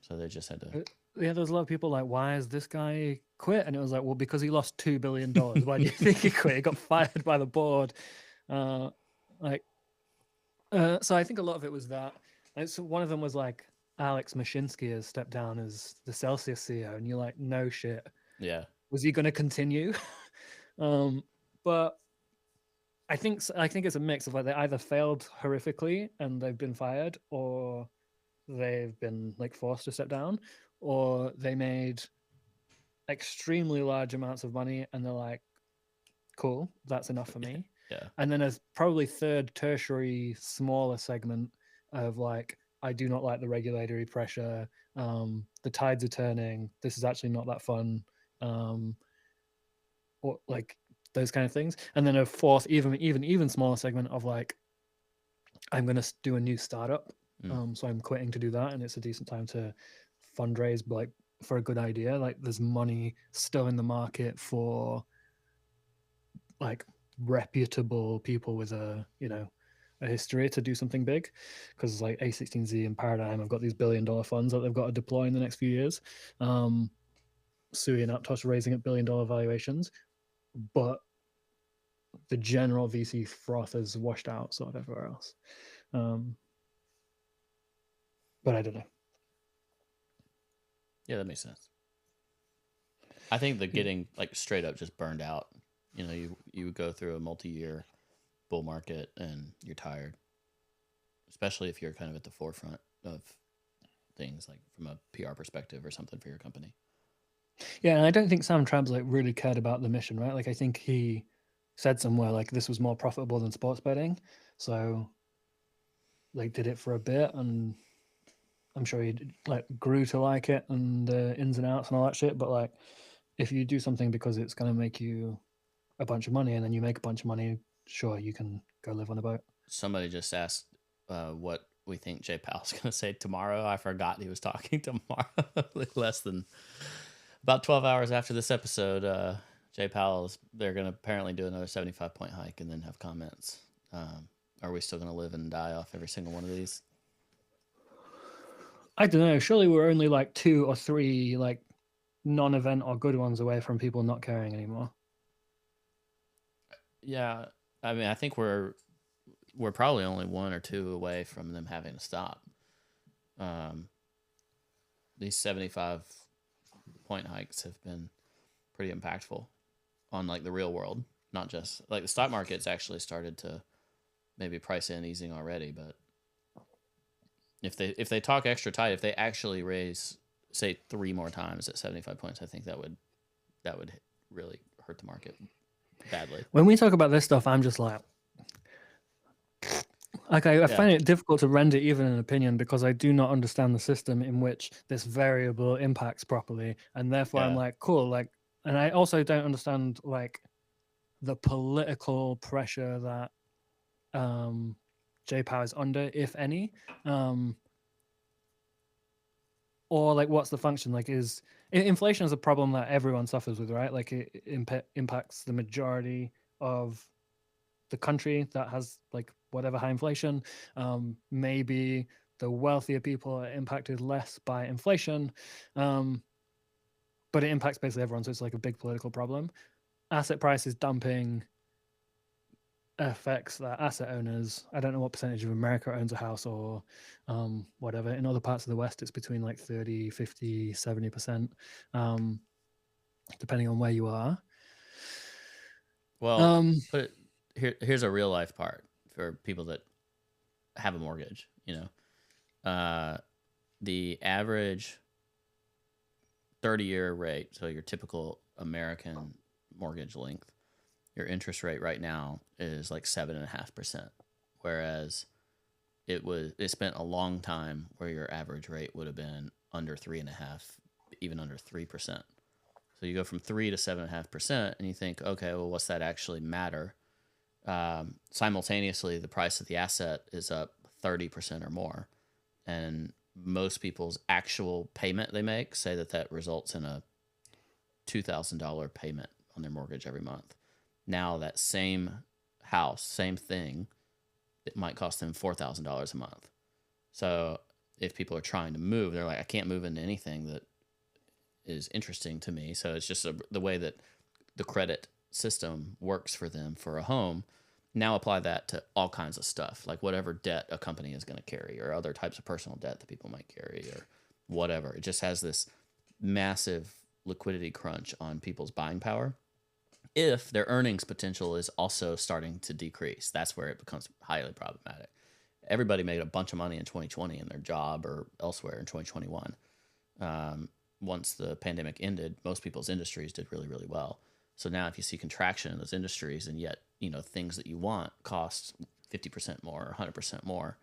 So they just had to. Yeah, there's a lot of people like, why is this guy quit? And it was like, well, because he lost $2 billion. Why do you think he quit? He got fired by the board. So I think a lot of it was that. So one of them was like, Alex Mashinsky has stepped down as the Celsius CEO, and you're like, no shit. Yeah. Was he going to continue? But I think it's a mix of like, they either failed horrifically and they've been fired, or they've been like forced to step down, or they made extremely large amounts of money and they're like, cool, that's enough for me. Yeah. And then there's probably third, tertiary, smaller segment of like, I do not like the regulatory pressure. The tides are turning. This is actually not that fun. Or like those kind of things. And then a fourth, even smaller segment of like, I'm going to do a new startup. So I'm quitting to do that. And it's a decent time to fundraise, like for a good idea. Like there's money still in the market for like reputable people with a history to do something big, because like A16Z and Paradigm have got these $1 billion funds that they've got to deploy in the next few years. Sui and APTOS raising at $1 billion valuations, but the general VC froth is washed out sort of everywhere else. But I don't know. Yeah, that makes sense. I think the getting like straight up just burned out. You would go through a multi-year bull market and you're tired, especially if you're kind of at the forefront of things, like from a PR perspective or something for your company. Yeah, and I don't think Sam Trab's like really cared about the mission, right? Like I think he said somewhere like this was more profitable than sports betting, so like did it for a bit, and I'm sure he like grew to like it and the ins and outs and all that shit. But like, if you do something because it's going to make you a bunch of money and then you make a bunch of money, sure, you can go live on a boat. Somebody just asked what we think Jay Powell's going to say tomorrow. I forgot he was talking tomorrow. Less than about 12 hours after this episode, Jay Powell's, they're going to apparently do another 75-point hike and then have comments. Are we still going to live and die off every single one of these? I don't know. Surely we're only like 2 or 3 like non-event or good ones away from people not caring anymore. Yeah, I mean, I think we're probably only 1 or 2 away from them having to stop. These 75-point hikes have been pretty impactful on like the real world, not just like the stock market's actually started to maybe price in easing already, but if they talk extra tight, if they actually raise say 3 more times at 75 points, I think that would really hurt the market badly. When we talk about this stuff, I'm just like I find it difficult to render even an opinion because I do not understand the system in which this variable impacts properly, and therefore I'm like, cool, like, and I also don't understand like the political pressure that J Power is under, if any, or like what's the function? Like, is inflation is a problem that everyone suffers with, right? Like it impacts the majority of the country that has like whatever high inflation. Maybe the wealthier people are impacted less by inflation, but it impacts basically everyone. So it's like a big political problem. Asset prices dumping affects the asset owners. I don't know what percentage of America owns a house or whatever. In other parts of the West, it's between like 30, 50, 70%, depending on where you are. Well, but here's a real life part for people that have a mortgage. The average 30-year rate, so your typical American mortgage length, your interest rate right now is like 7.5%, whereas it spent a long time where your average rate would have been under 3.5%, even under 3%. So you go from 3 to 7.5%, and you think, okay, well, what's that actually matter? Simultaneously, the price of the asset is up 30% or more, and most people's actual payment they make say that results in a $2,000 payment on their mortgage every month. Now that same house, same thing, it might cost them $4,000 a month. So if people are trying to move, they're like, I can't move into anything that is interesting to me. So it's just the way that the credit system works for them for a home. Now apply that to all kinds of stuff, like whatever debt a company is going to carry or other types of personal debt that people might carry or whatever. It just has this massive liquidity crunch on people's buying power. If their earnings potential is also starting to decrease, that's where it becomes highly problematic. Everybody made a bunch of money in 2020 in their job or elsewhere in 2021. Once the pandemic ended, most people's industries did really, really well. So now if you see contraction in those industries and yet, things that you want cost 50% more or 100% more,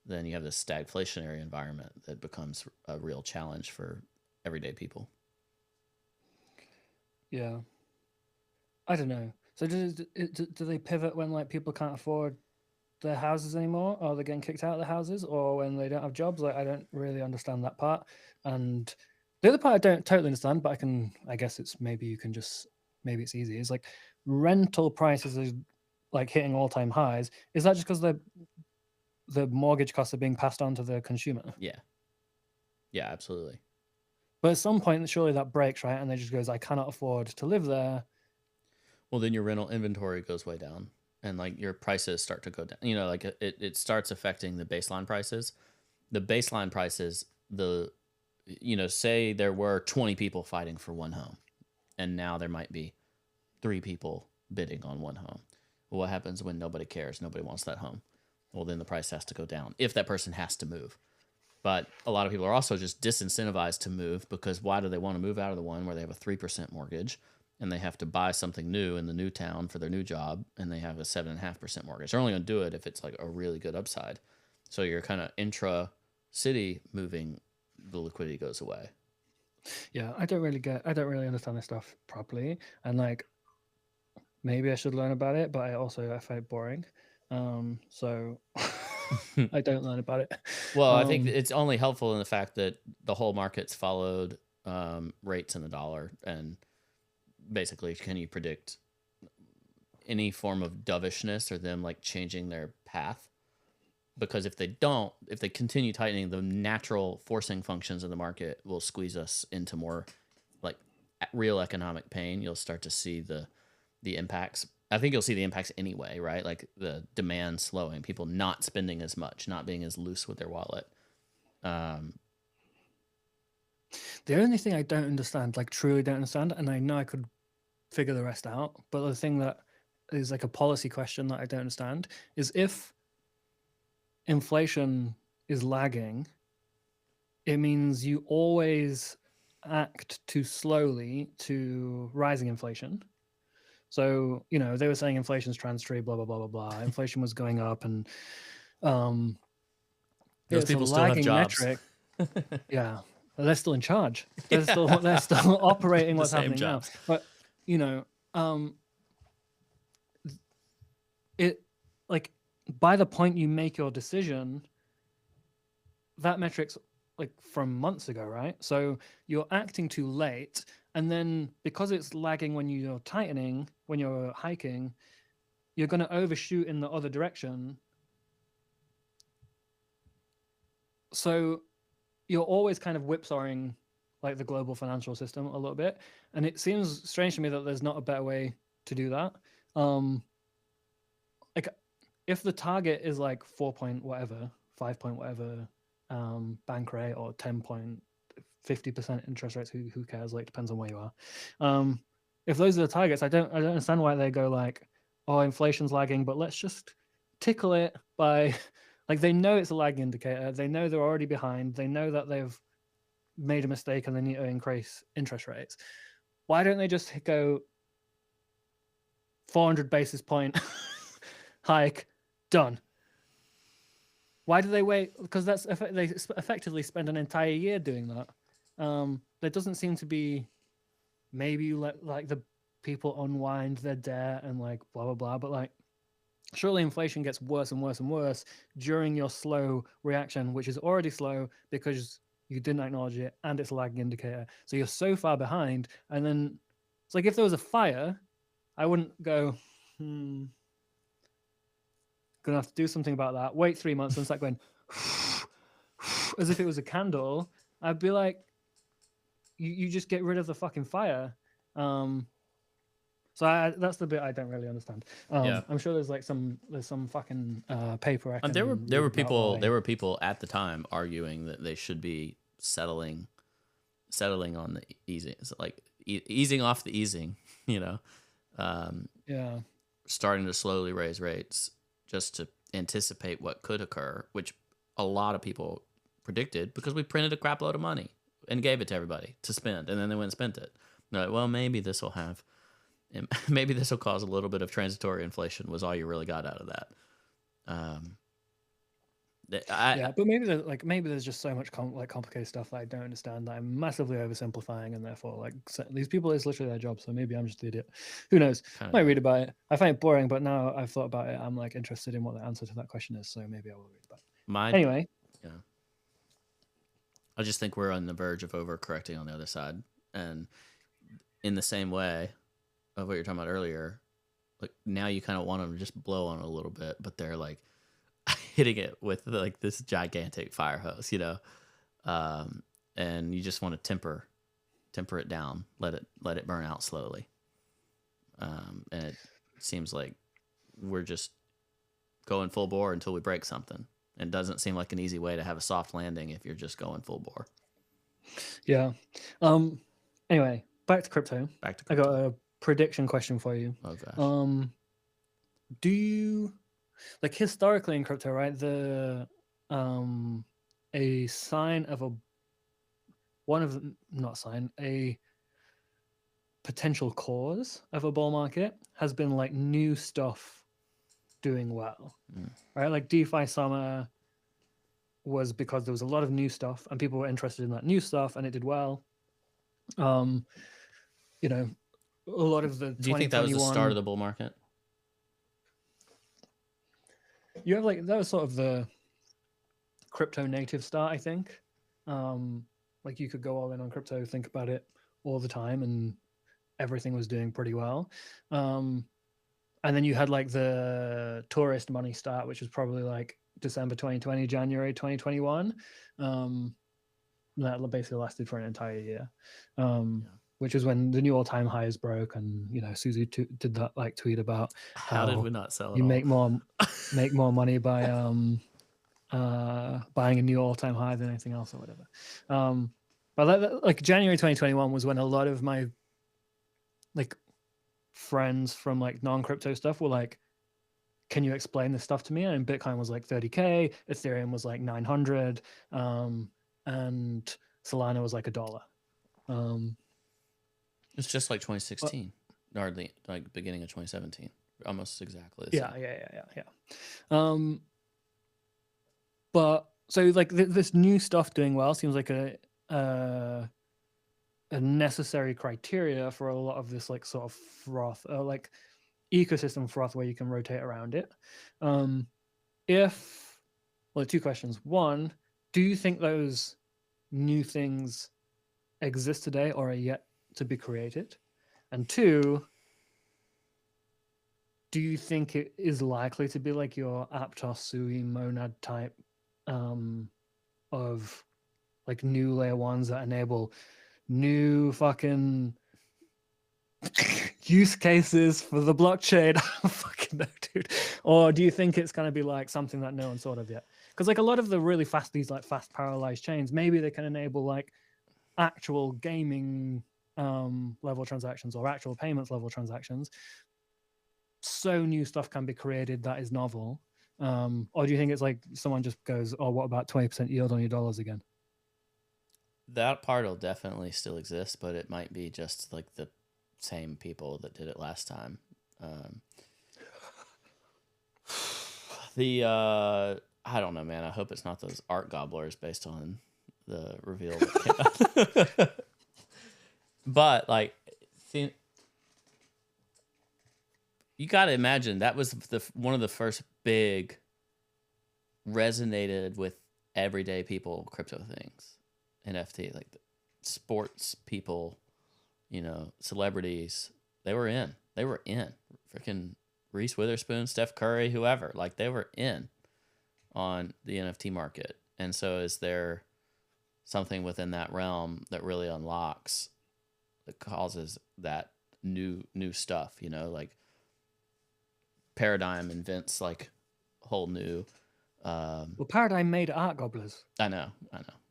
then you have this stagflationary environment that becomes a real challenge for everyday people. Yeah. I don't know. So do they pivot when like people can't afford their houses anymore, or they're getting kicked out of their houses, or when they don't have jobs? Like, I don't really understand that part. And the other part I don't totally understand, but I guess it's maybe it's easy. It's like rental prices are like hitting all-time highs. Is that just because the mortgage costs are being passed on to the consumer? Yeah, absolutely. But at some point, surely that breaks, right? And they just goes, I cannot afford to live there. Well, then your rental inventory goes way down, and like your prices start to go down. You know, like it starts affecting the baseline prices. The baseline prices, say there were 20 people fighting for one home, and now there might be 3 people bidding on one home. Well, what happens when nobody cares? Nobody wants that home. Well, then the price has to go down if that person has to move. But a lot of people are also just disincentivized to move, because why do they want to move out of the one where they have a 3% mortgage and they have to buy something new in the new town for their new job and they have a 7.5% mortgage? They're only going to do it if it's like a really good upside. So you're kind of intra-city moving, the liquidity goes away. Yeah, I don't really understand this stuff properly. And like, maybe I should learn about it, but I find it boring. So I don't learn about it. Well, I think it's only helpful in the fact that the whole market's followed rates in the dollar, and basically, can you predict any form of dovishness or them like changing their path? Because if they continue tightening, the natural forcing functions of the market will squeeze us into more like real economic pain. You'll start to see the impacts. I think you'll see the impacts anyway, right? Like the demand slowing, people not spending as much, not being as loose with their wallet. The only thing I don't understand, like truly don't understand, and I know I could figure the rest out, but the thing that is like a policy question that I don't understand is if inflation is lagging, it means you always act too slowly to rising inflation. So, they were saying inflation's transitory, blah, blah, blah, blah, blah. Inflation was going up, and those people still have jobs. Metric. Yeah, they're still in charge. They're still operating what's happening jobs now. But it like by the point you make your decision, that metric's like from months ago, right? So you're acting too late. And then because it's lagging when you're tightening, when you're hiking, you're going to overshoot in the other direction. So you're always kind of whipsawing like the global financial system a little bit. And it seems strange to me that there's not a better way to do that. Like if the target is like 4 point whatever, 5 point whatever bank rate, or 50% interest rates, who cares? Like, depends on where you are. If those are the targets, I don't understand why they go like, oh, inflation's lagging, but let's just tickle it by like, they know it's a lagging indicator, they know they're already behind, they know that they've made a mistake and they need to increase interest rates. Why don't they just go 400 basis point hike, done? Why do they wait? Because they effectively spend an entire year doing that. There doesn't seem to be, maybe you let like the people unwind their debt and like blah blah blah, but like surely inflation gets worse and worse and worse during your slow reaction, which is already slow because you didn't acknowledge it and it's a lagging indicator. So you're so far behind, and then it's like if there was a fire, I wouldn't go, gonna have to do something about that. Wait 3 months and start going as if it was a candle. I'd be like, you just get rid of the fucking fire. So that's the bit I don't really understand. Yeah. I'm sure there's some fucking paper. There were people at the time arguing that they should be settling on the easing, like easing off the easing. Starting to slowly raise rates just to anticipate what could occur, which a lot of people predicted because we printed a crap load of money and gave it to everybody to spend, and then they went and spent it. They're like, well, maybe this will cause a little bit of transitory inflation, was all you really got out of that. Yeah, but maybe there's just so much complicated stuff that I don't understand that I'm massively oversimplifying, and therefore like these people, it's literally their job. So maybe I'm just the idiot. Who knows? Might read about it. I find it boring, but now I've thought about it, I'm like interested in what the answer to that question is. So maybe I will read about it. Anyway, yeah. I just think we're on the verge of overcorrecting on the other side, and in the same way of what you're talking about earlier, like now you kind of want them to just blow on it a little bit, but they're like hitting it with like this gigantic fire hose, you know, and you just want to temper it down, let it burn out slowly, and it seems like we're just going full bore until we break something. It doesn't seem like an easy way to have a soft landing if you're just going full bore. Yeah. Anyway, back to crypto. I got a prediction question for you. Oh gosh. Do you like historically in crypto, right? A sign of a potential cause of a bull market has been like new stuff doing well, right? Like DeFi summer was because there was a lot of new stuff and people were interested in that new stuff and it did well. You know, a lot of the. Do you think that was the start of the bull market? You have like that was sort of the crypto native start, I think. Like you could go all in on crypto, think about it all the time, and everything was doing pretty well. And then you had like the tourist money start, which was probably like December 2020, January 2021. That basically lasted for an entire year. Which is when the new all-time highs broke, and you know Susie did that like tweet about how did we not sell it? You make more money by buying a new all-time high than anything else or whatever. But like January 2021 was when a lot of my like friends from like non-crypto stuff were like, "Can you explain this stuff to me?" And Bitcoin was like 30K, Ethereum was like 900, and Solana was like $1. It's just like 2016, or like beginning of 2017, almost exactly. Yeah. But so like this new stuff doing well seems like a necessary criteria for a lot of this like sort of froth, like ecosystem froth where you can rotate around it. Two questions. One, do you think those new things exist today or are yet to be created? And two, do you think it is likely to be like your APTOS SUI monad type of like new layer ones that enable new fucking use cases for the blockchain? I don't fucking know, dude. Or do you think it's going to be like something that no one's thought of yet? Because like a lot of the really fast, these like fast parallelized chains, maybe they can enable like actual gaming level transactions or actual payments level transactions. So new stuff can be created that is novel. Or do you think it's like someone just goes, "Oh, what about 20% yield on your dollars again?" That part will definitely still exist, but it might be just like the same people that did it last time. I don't know, man. I hope it's not those art gobblers based on the reveal that came out. But like, you got to imagine that was one of the first big resonated with everyday people crypto things. NFT, like the sports people, you know, celebrities, they were in. Freaking Reese Witherspoon, Steph Curry, whoever, like they were in on the NFT market. And so is there something within that realm that really unlocks, that causes that new stuff, you know, like Paradigm invents like whole new well, Paradigm made art gobblers. I know.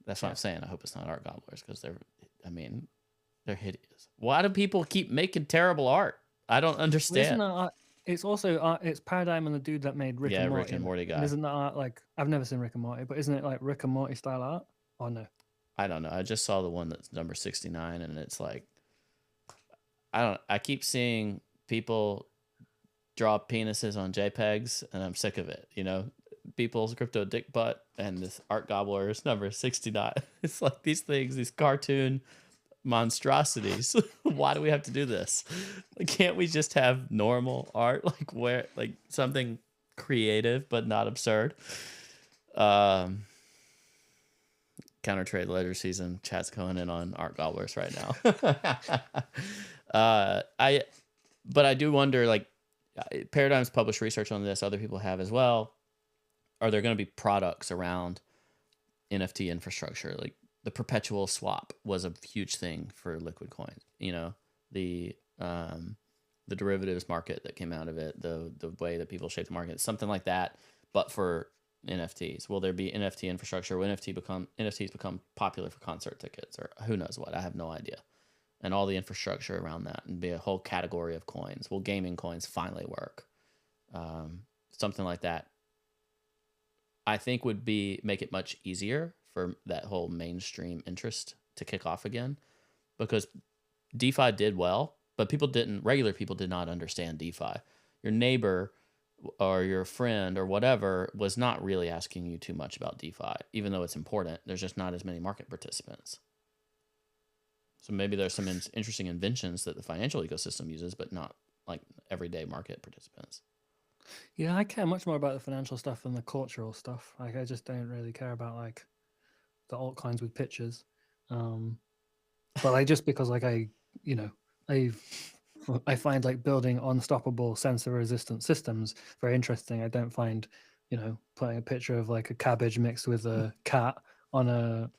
That's what I'm saying. I hope it's not art gobblers because they're hideous. Why do people keep making terrible art? I don't understand. Well, it's also art, it's Paradigm and the dude that made Rick and Morty. Rick and Morty guy. And isn't that art like, I've never seen Rick and Morty, but isn't it like Rick and Morty style art? Or no? I don't know. I just saw the one that's number 69 and it's like, I keep seeing people draw penises on JPEGs and I'm sick of it. You know, people's crypto dick butt, and this art gobbler is number 69. It's like these things, these cartoon monstrosities. Why do we have to do this? Like, can't we just have normal art, like where like something creative but not absurd? Counter trade ledger season. Chat's going in on art gobblers right now. But I do wonder, like, Paradigm's published research on this, other people have as well. Are there going to be products around NFT infrastructure? Like the perpetual swap was a huge thing for liquid coins. You know, the derivatives market that came out of it, the way that people shape the market, something like that, but for NFTs. Will there be NFT infrastructure? Will NFTs become popular for concert tickets, or who knows what? I have no idea. And all the infrastructure around that, and be a whole category of coins. Will gaming coins finally work? Something like that, I think, would make it much easier for that whole mainstream interest to kick off again, because DeFi did well, but regular people did not understand DeFi. Your neighbor or your friend or whatever was not really asking you too much about DeFi, even though it's important. There's just not as many market participants. So maybe there's some interesting inventions that the financial ecosystem uses, but not like everyday market participants. Yeah, I care much more about the financial stuff than the cultural stuff. Like, I just don't really care about like the altcoins with pictures. But like, just because like I find like building unstoppable sensor resistant systems very interesting. I don't find, putting a picture of like a cabbage mixed with a cat on the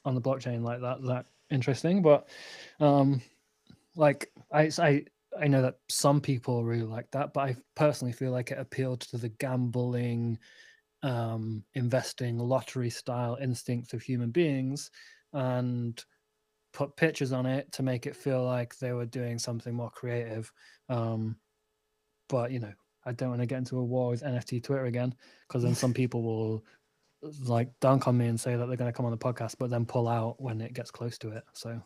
blockchain like that interesting. But like I know that some people really like that, but I personally feel like it appealed to the gambling, investing, lottery style instincts of human beings, and put pictures on it to make it feel like they were doing something more creative. But I don't want to get into a war with NFT Twitter again, because then some people will like dunk on me and say that they're going to come on the podcast, but then pull out when it gets close to it. So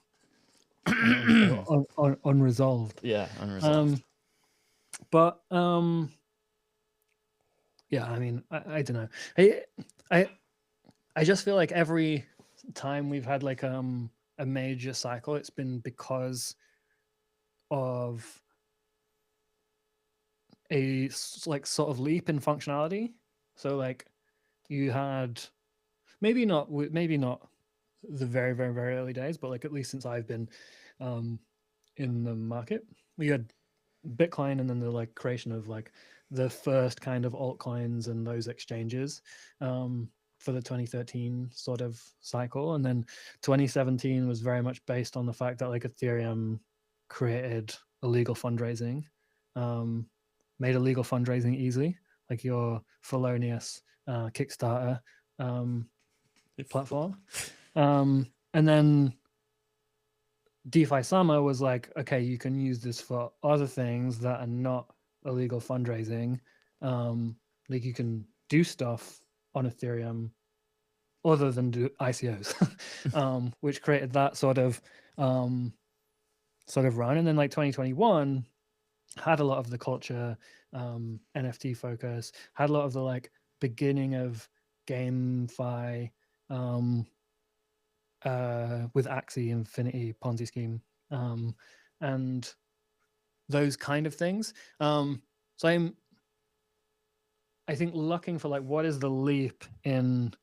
unresolved. Yeah, unresolved. But yeah, I mean, I don't know. I just feel like every time we've had like a major cycle, it's been because of a like sort of leap in functionality. So like you had maybe not the very, very, very early days, but like at least since I've been in the market, we had Bitcoin, and then the like creation of like the first kind of altcoins and those exchanges for the 2013 sort of cycle. And then 2017 was very much based on the fact that like Ethereum created illegal fundraising, made illegal fundraising easy, like your felonious Kickstarter platform. And then DeFi Summer was like, okay, you can use this for other things that are not illegal fundraising. Like you can do stuff on Ethereum other than do ICOs, which created that sort of run. And then like 2021 had a lot of the culture, NFT focus, had a lot of the like beginning of GameFi, with Axie Infinity Ponzi scheme, and those kind of things. So I think looking for like what is the leap in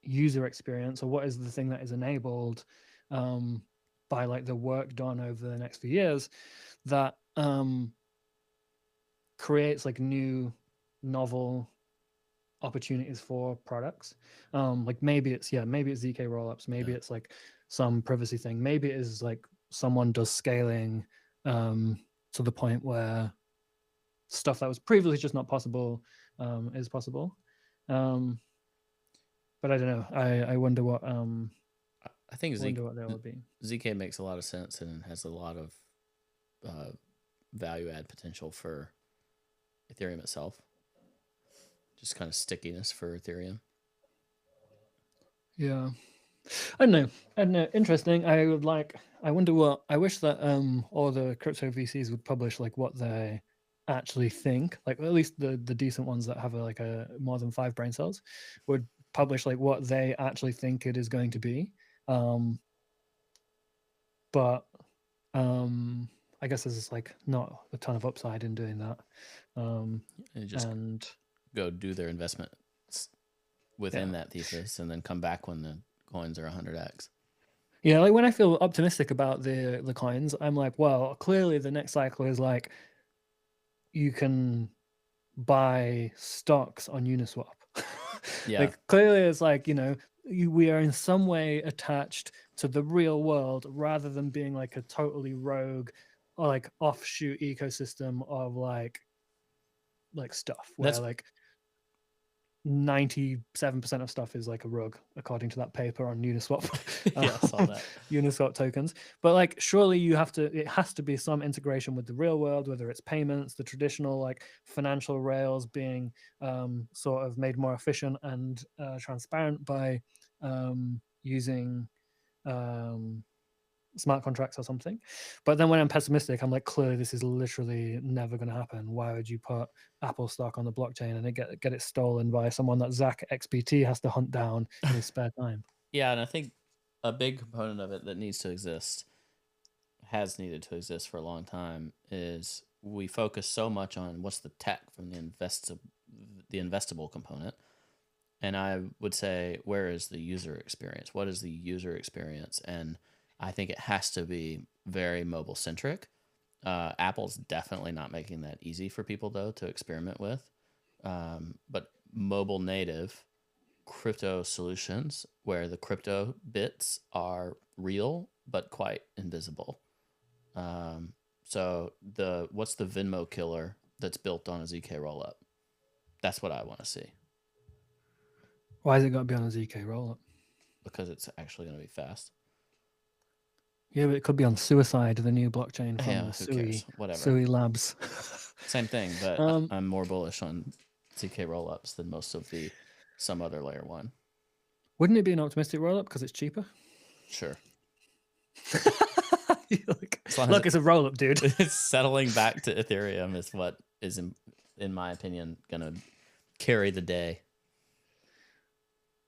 user experience, or what is the thing that is enabled by like the work done over the next few years that creates like new novel opportunities for products. Like maybe it's ZK rollups, maybe it's like some privacy thing, maybe it is like someone does scaling to the point where stuff that was previously just not possible is possible. But I don't know. I wonder what I think what there would be. ZK makes a lot of sense and has a lot of value add potential for Ethereum itself. Just kind of stickiness for Ethereum. Yeah. I don't know. Interesting. I wish that all the crypto VCs would publish like what they actually think, like at least the decent ones that have like a more than 5 brain cells would publish like what they actually think it is going to be. But I guess there's like not a ton of upside in doing that. And just And go do their investment within that thesis and then come back when the coins are 100x. yeah, like when I feel optimistic about the coins, I'm like, well, clearly the next cycle is like you can buy stocks on Uniswap. Yeah. Like clearly it's like, you know, we are in some way attached to the real world rather than being like a totally rogue or like offshoot ecosystem of like stuff where That's- like 97% of stuff is like a rug, according to that paper on Uniswap. Yeah, I saw that. Uniswap tokens. But like, surely it has to be some integration with the real world, whether it's payments, the traditional like financial rails being sort of made more efficient and transparent by using smart contracts or something. But then when I'm pessimistic, I'm like, clearly this is literally never going to happen. Why would you put Apple stock on the blockchain and get it stolen by someone that Zach XBT has to hunt down in his spare time? Yeah, and I think a big component of it that has needed to exist for a long time, is we focus so much on what's the tech from the investable component. And I would say, where is the user experience? What is the user experience? And I think it has to be very mobile centric. Apple's definitely not making that easy for people though to experiment with. But mobile native crypto solutions where the crypto bits are real but quite invisible. So what's the Venmo killer that's built on a ZK rollup? That's what I want to see. Why is it got to be on a ZK rollup? Because it's actually going to be fast. Yeah, but it could be on Suicide, the new blockchain from Yeah, the who Sui, cares? Whatever. Sui Labs. Same thing, but I'm more bullish on ZK rollups than most of some other layer one. Wouldn't it be an optimistic rollup because it's cheaper? Sure. Look, it's a rollup, dude. It's settling back to Ethereum is what is, in my opinion, going to carry the day.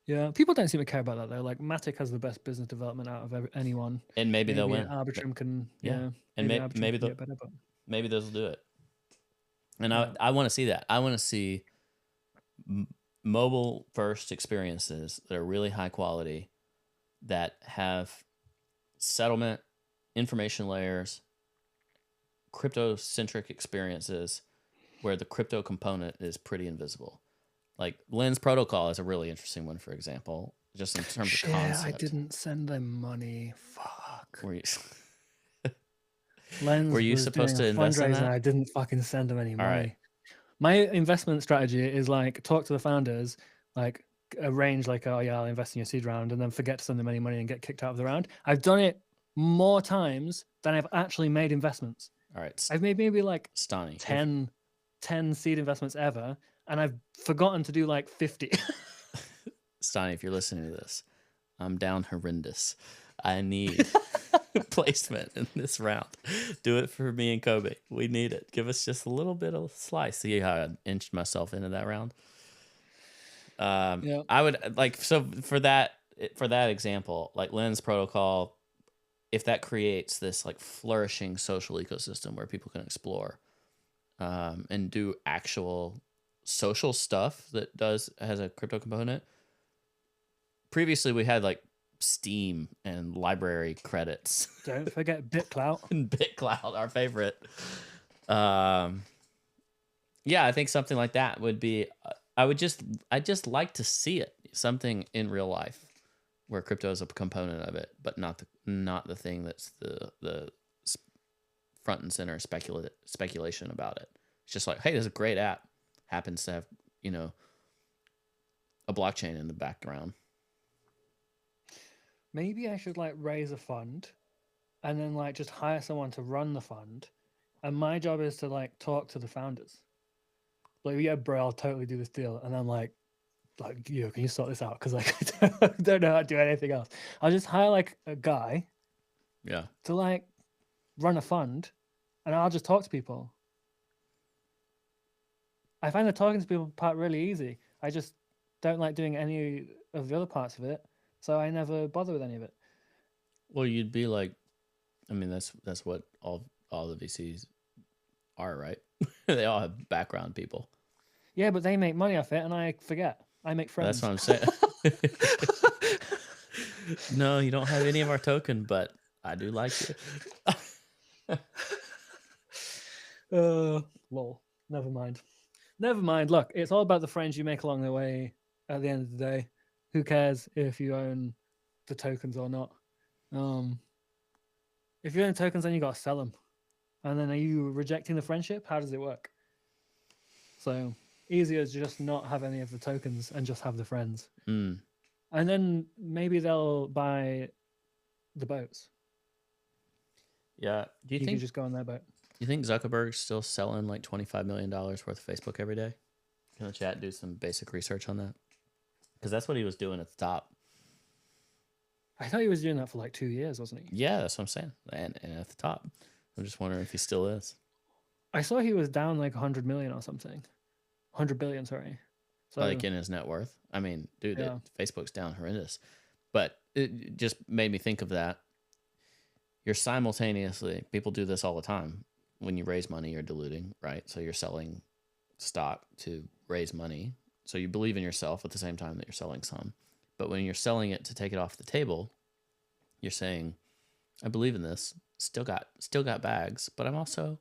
Yeah, people don't seem to care about that though. Like Matic has the best business development out of anyone, and maybe they'll win. Arbitrum can, and maybe they'll get better, but maybe they'll do it. And I want to see that. I want to see mobile first experiences that are really high quality, that have settlement, information layers, crypto centric experiences where the crypto component is pretty invisible. Like Lens Protocol is a really interesting one, for example, just in terms of concept. I didn't send them money. Fuck. Were Lens you was supposed to doing a invest in fundraiser that? and I didn't fucking send them any money. right. My investment strategy is like talk to the founders, like arrange like, oh yeah, I'll invest in your seed round, and then forget to send them any money and get kicked out of the round. I've done it more times than I've actually made investments. All right. I've made maybe like Stani, 10 seed investments ever, and I've forgotten to do like 50. Stani, if you're listening to this, I'm down horrendous. I need placement in this round. Do it for me and Cobie. We need it. Give us just a little bit of slice. See how I inched myself into that round. I would like, so for that example, like Lens Protocol, if that creates this like flourishing social ecosystem where people can explore and do actual social stuff that has a crypto component. Previously, we had like Steam and library credits. Don't forget BitClout. And BitClout, our favorite. Yeah, I think something like that would be. I'd just like to see it, something in real life where crypto is a component of it, but not the thing that's the front and center speculation about it. It's just like, hey, there's a great app, happens to have a blockchain in the background. Maybe I should like raise a fund and then like just hire someone to run the fund. And my job is to like talk to the founders. Like, yeah, bro, I'll totally do this deal. And I'm like, yo, can you sort this out? Because like I don't know how to do anything else. I'll just hire like a guy to like run a fund and I'll just talk to people. I find the talking to people part really easy. I just don't like doing any of the other parts of it, so I never bother with any of it. Well, you'd be like, I mean, that's what all the VCs are, right? They all have background people. Yeah, but they make money off it, and I forget. I make friends. That's what I'm saying. No, you don't have any of our token, but I do like you. Lol. Never mind. Never mind. Look, it's all about the friends you make along the way. At the end of the day, who cares if you own the tokens or not? If you own tokens, then you gotta sell them. And then are you rejecting the friendship? How does it work? So easier to just not have any of the tokens and just have the friends. Mm. And then maybe they'll buy the boats. Yeah. Do you You think can just go on their boat. you think Zuckerberg's still selling like $25 million worth of Facebook every day? Can the chat do some basic research on that? Because that's what he was doing at the top. I thought he was doing that for like 2 years, wasn't he? Yeah, that's what I'm saying. And at the top. I'm just wondering if he still is. I saw he was down like 100 million or something. 100 billion, sorry. So, Like in his net worth. I mean, dude, Yeah. Facebook's down horrendous. But it just made me think of that. You're simultaneously, people do this all the time. When you raise money, you're diluting, right? So you're selling stock to raise money. So you believe in yourself at the same time that you're selling some. But when you're selling it to take it off the table, you're saying, I believe in this. Still got bags, but I'm also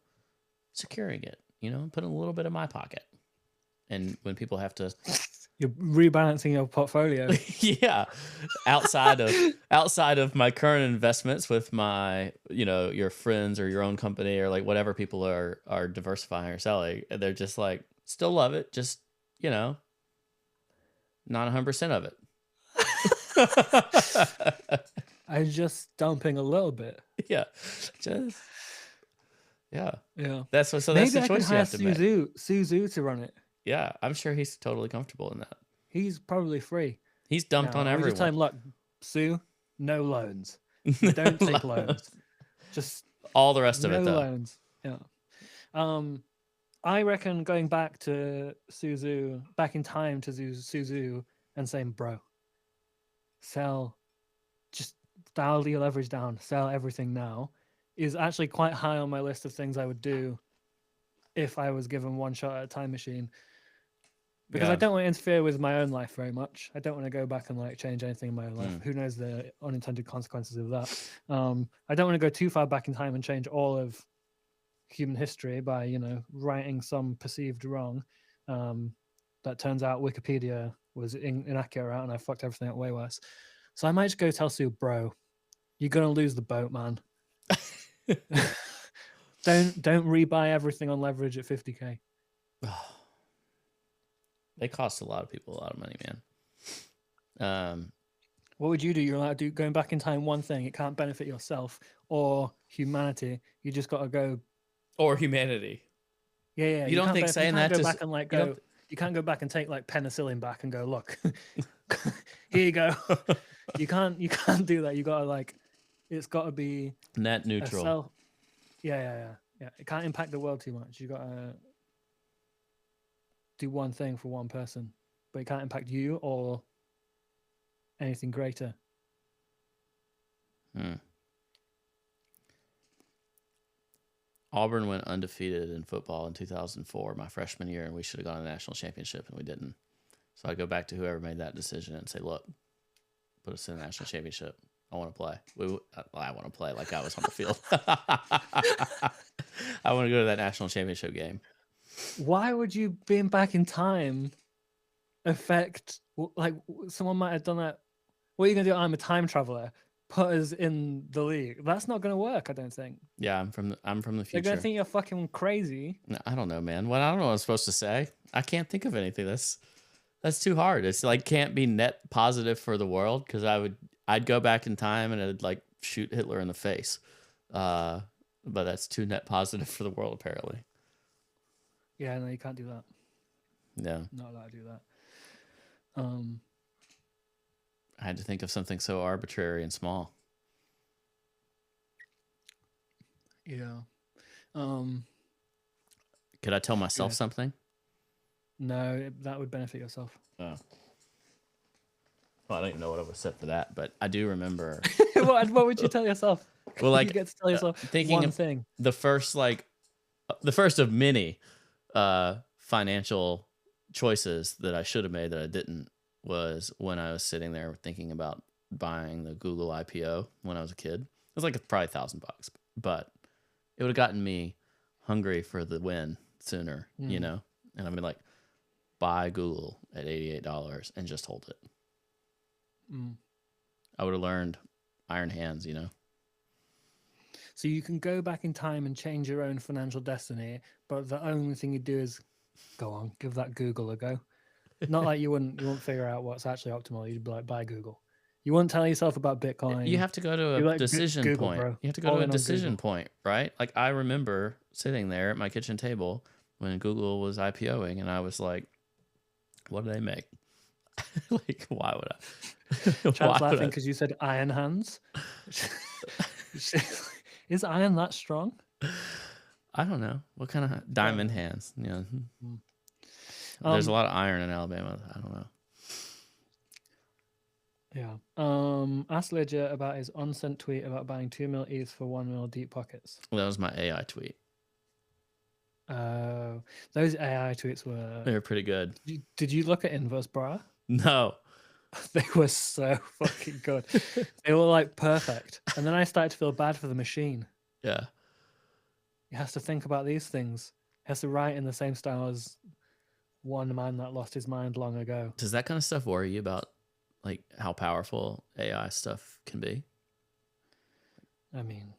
securing it, putting a little bit in my pocket. And when people have to you're rebalancing your portfolio. yeah, outside of my current investments with my, your friends or your own company or like whatever people are diversifying or selling, and they're just like, still love it, just, not 100% of it. I'm just dumping a little bit. Yeah, just yeah. That's the maybe choice I can you hire have to make. Suzu to run it. Yeah, I'm sure he's totally comfortable in that. He's probably free. He's dumped on everyone. Just tell him, look, Sue, no loans. Don't take loans. Just all the rest of it, though. No loans. Yeah. I reckon going back to Suzu, back in time to Suzu, and saying, bro, just dial your leverage down, sell everything now, is actually quite high on my list of things I would do if I was given one shot at a time machine. Because I don't want to interfere with my own life very much. I don't want to go back and like change anything in my own life. Who knows the unintended consequences of that? I don't want to go too far back in time and change all of human history by, righting some perceived wrong. That turns out Wikipedia was inaccurate and I fucked everything up way worse. So I might just go tell Sue, bro, you're gonna lose the boat, man. Don't rebuy everything on leverage at 50K. They cost a lot of people a lot of money, man. What would you do? You're allowed to do going back in time one thing. It can't benefit yourself or humanity. You just got to go. Or humanity. Yeah. You don't think saying that to back and like go. You can't go back and take like penicillin back and go, look, here you go. You can't do that. You got to like, it's got to be net neutral. Yeah. It can't impact the world too much. You got to do one thing for one person, but it can't impact you or anything greater. Auburn went undefeated in football in 2004, my freshman year, and we should have gone to the national championship, and we didn't. So I go back to whoever made that decision and say, look, put us in the national championship. I want to play. I want to play like I was on the field. I want to go to that national championship game. Why would you being back in time affect, like, someone might have done that? What are you going to do? I'm a time traveler. Put us in the league. That's not going to work, I don't think. Yeah, I'm from the future. They're going to think you're fucking crazy. No, I don't know, man. I don't know what I'm supposed to say. I can't think of anything. That's too hard. It's like can't be net positive for the world because I'd go back in time and I'd like shoot Hitler in the face. But that's too net positive for the world apparently. Yeah, no, you can't do that. Yeah. Not allowed to do that. I had to think of something so arbitrary and small. Yeah. Could I tell myself something? No, that would benefit yourself. Oh. Well, I don't even know what I would have said for that, but I do remember. What would you tell yourself? Well, like you get to tell yourself thinking one of thing. the first of many financial choices that I should have made that I didn't was when I was sitting there thinking about buying the Google IPO when I was a kid. It was like probably $1,000, but it would have gotten me hungry for the win sooner, you know? And I'd be like, buy Google at $88 and just hold it. I would have learned iron hands, you know? So you can go back in time and change your own financial destiny, but the only thing you do is go on, give that Google a go. Not like you won't figure out what's actually optimal. You'd be like, buy Google. You won't tell yourself about Bitcoin. You have to go to You're a like, decision Google, point. bro. You have to go All to a in on decision Google. point, right? Like I remember sitting there at my kitchen table when Google was IPOing, and I was like, "What do they make? Like, why would I?" Chad's laughing because you said iron hands. Is iron that strong? I don't know what kind of diamond hands. You know, there's a lot of iron in Alabama. I don't know. Yeah. Ask Ledger about his unsent tweet about buying 2 mil ETH for 1 mil deep pockets. Well, that was my AI tweet. Those AI tweets were. They were pretty good. Did you look at Inverse Bra? No. They were so fucking good. They were like perfect. And then I started to feel bad for the machine. Yeah. He has to think about these things. He has to write in the same style as one man that lost his mind long ago. Does that kind of stuff worry you about, like, how powerful AI stuff can be? I mean,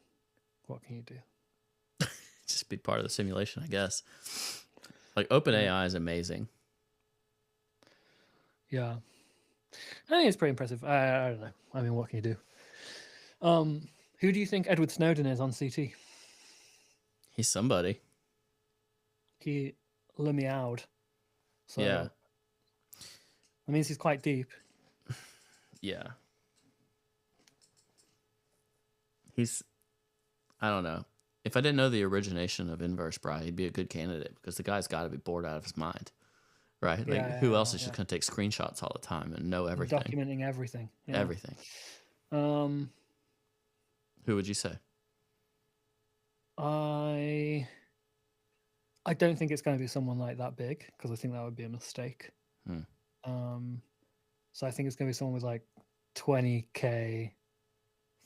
what can you do? Just be part of the simulation, I guess. Like, OpenAI is amazing. Yeah. I think it's pretty impressive. I don't know. I mean, what can you do? Who do you think Edward Snowden is on CT? He's somebody. He meowed. So Yeah. that means he's quite deep. Yeah. I don't know. If I didn't know the origination of Inverse Bra, he'd be a good candidate because the guy's got to be bored out of his mind. Right? Like, who else is just going to take screenshots all the time and know everything? Documenting everything. Yeah. Everything. Who would you say? I don't think it's going to be someone like that big because I think that would be a mistake. So I think it's going to be someone with like 20K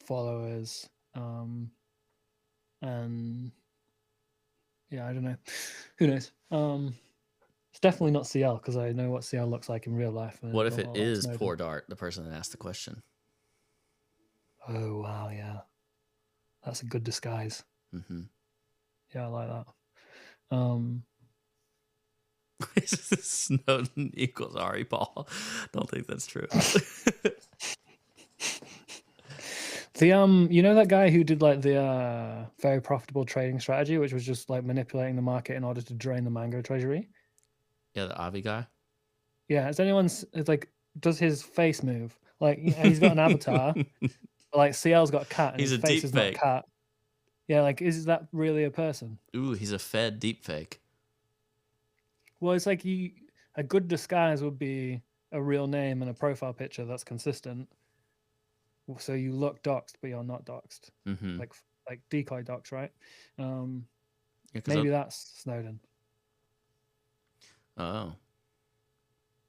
followers. And yeah, I don't know. Who knows? It's definitely not CL because I know what CL looks like in real life. What if it is Poor Dart, the person that asked the question? Oh, wow, yeah. That's a good disguise. Mm-hmm. Yeah, I like that. Snowden equals Ari Paul. Don't think that's true. You know that guy who did like the very profitable trading strategy, which was just like manipulating the market in order to drain the Mango treasury? Yeah, the Avi guy. Yeah, has anyone's like does his face move? Like he's got an avatar, but, like CL's got a cat, and He's his a face deep is fake. not a cat. Yeah, like is that really a person? Ooh, he's a Fed deep fake. Well, it's like a good disguise would be a real name and a profile picture that's consistent. So you look doxed, but you're not doxed. Mm-hmm. Like decoy dox, right? Yeah, maybe that's Snowden. Oh.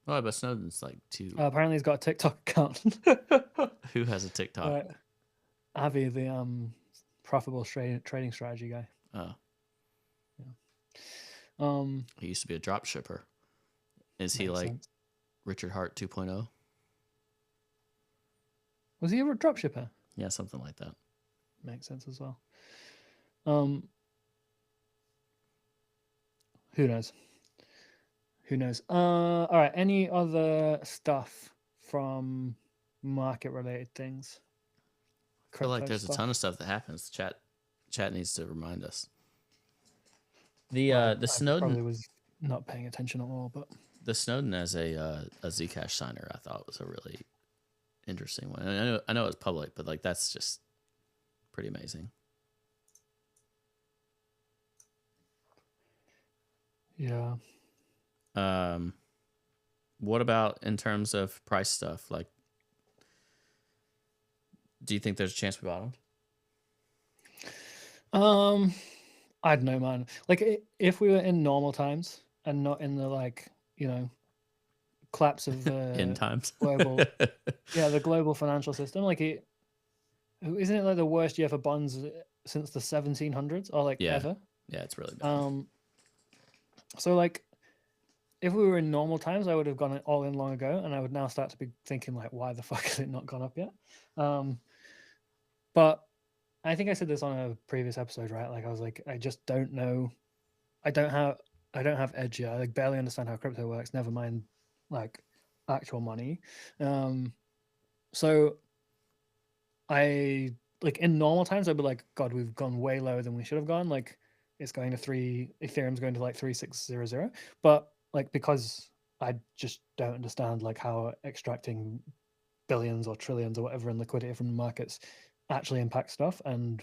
Well, but Snowden's like too. Apparently, he's got a TikTok account. Who has a TikTok? Avi, the profitable trading strategy guy. Oh. Yeah. He used to be a drop shipper. Is he like sense. Richard Hart 2.0? Was he a drop shipper? Yeah, something like that. Makes sense as well. Who knows? Who knows? All right. Any other stuff from market-related things? I feel like there's a ton of stuff that happens. Chat needs to remind us. The Snowden probably was not paying attention at all, but the Snowden as a Zcash signer, I thought was a really interesting one. And I know it's public, but like that's just pretty amazing. Yeah. What about in terms of price stuff? Like, do you think there's a chance we bottomed? I don't know, man. Like, if we were in normal times and not in the, like, collapse of In the times. global, the global financial system, like, isn't it like the worst year for bonds since the 1700s or like Yeah. ever? Yeah, it's really bad. So like, if we were in normal times, I would have gone all in long ago, and I would now start to be thinking like, why the fuck has it not gone up yet? But I think I said this on a previous episode, right? Like, I was like, I just don't know. I don't have edge yet. I like barely understand how crypto works. Never mind like actual money. So I like in normal times I'd be like, God, we've gone way lower than we should have gone. Like, it's going to Ethereum's going to like 3600. But like, because I just don't understand like how extracting billions or trillions or whatever in liquidity from the markets actually impacts stuff, and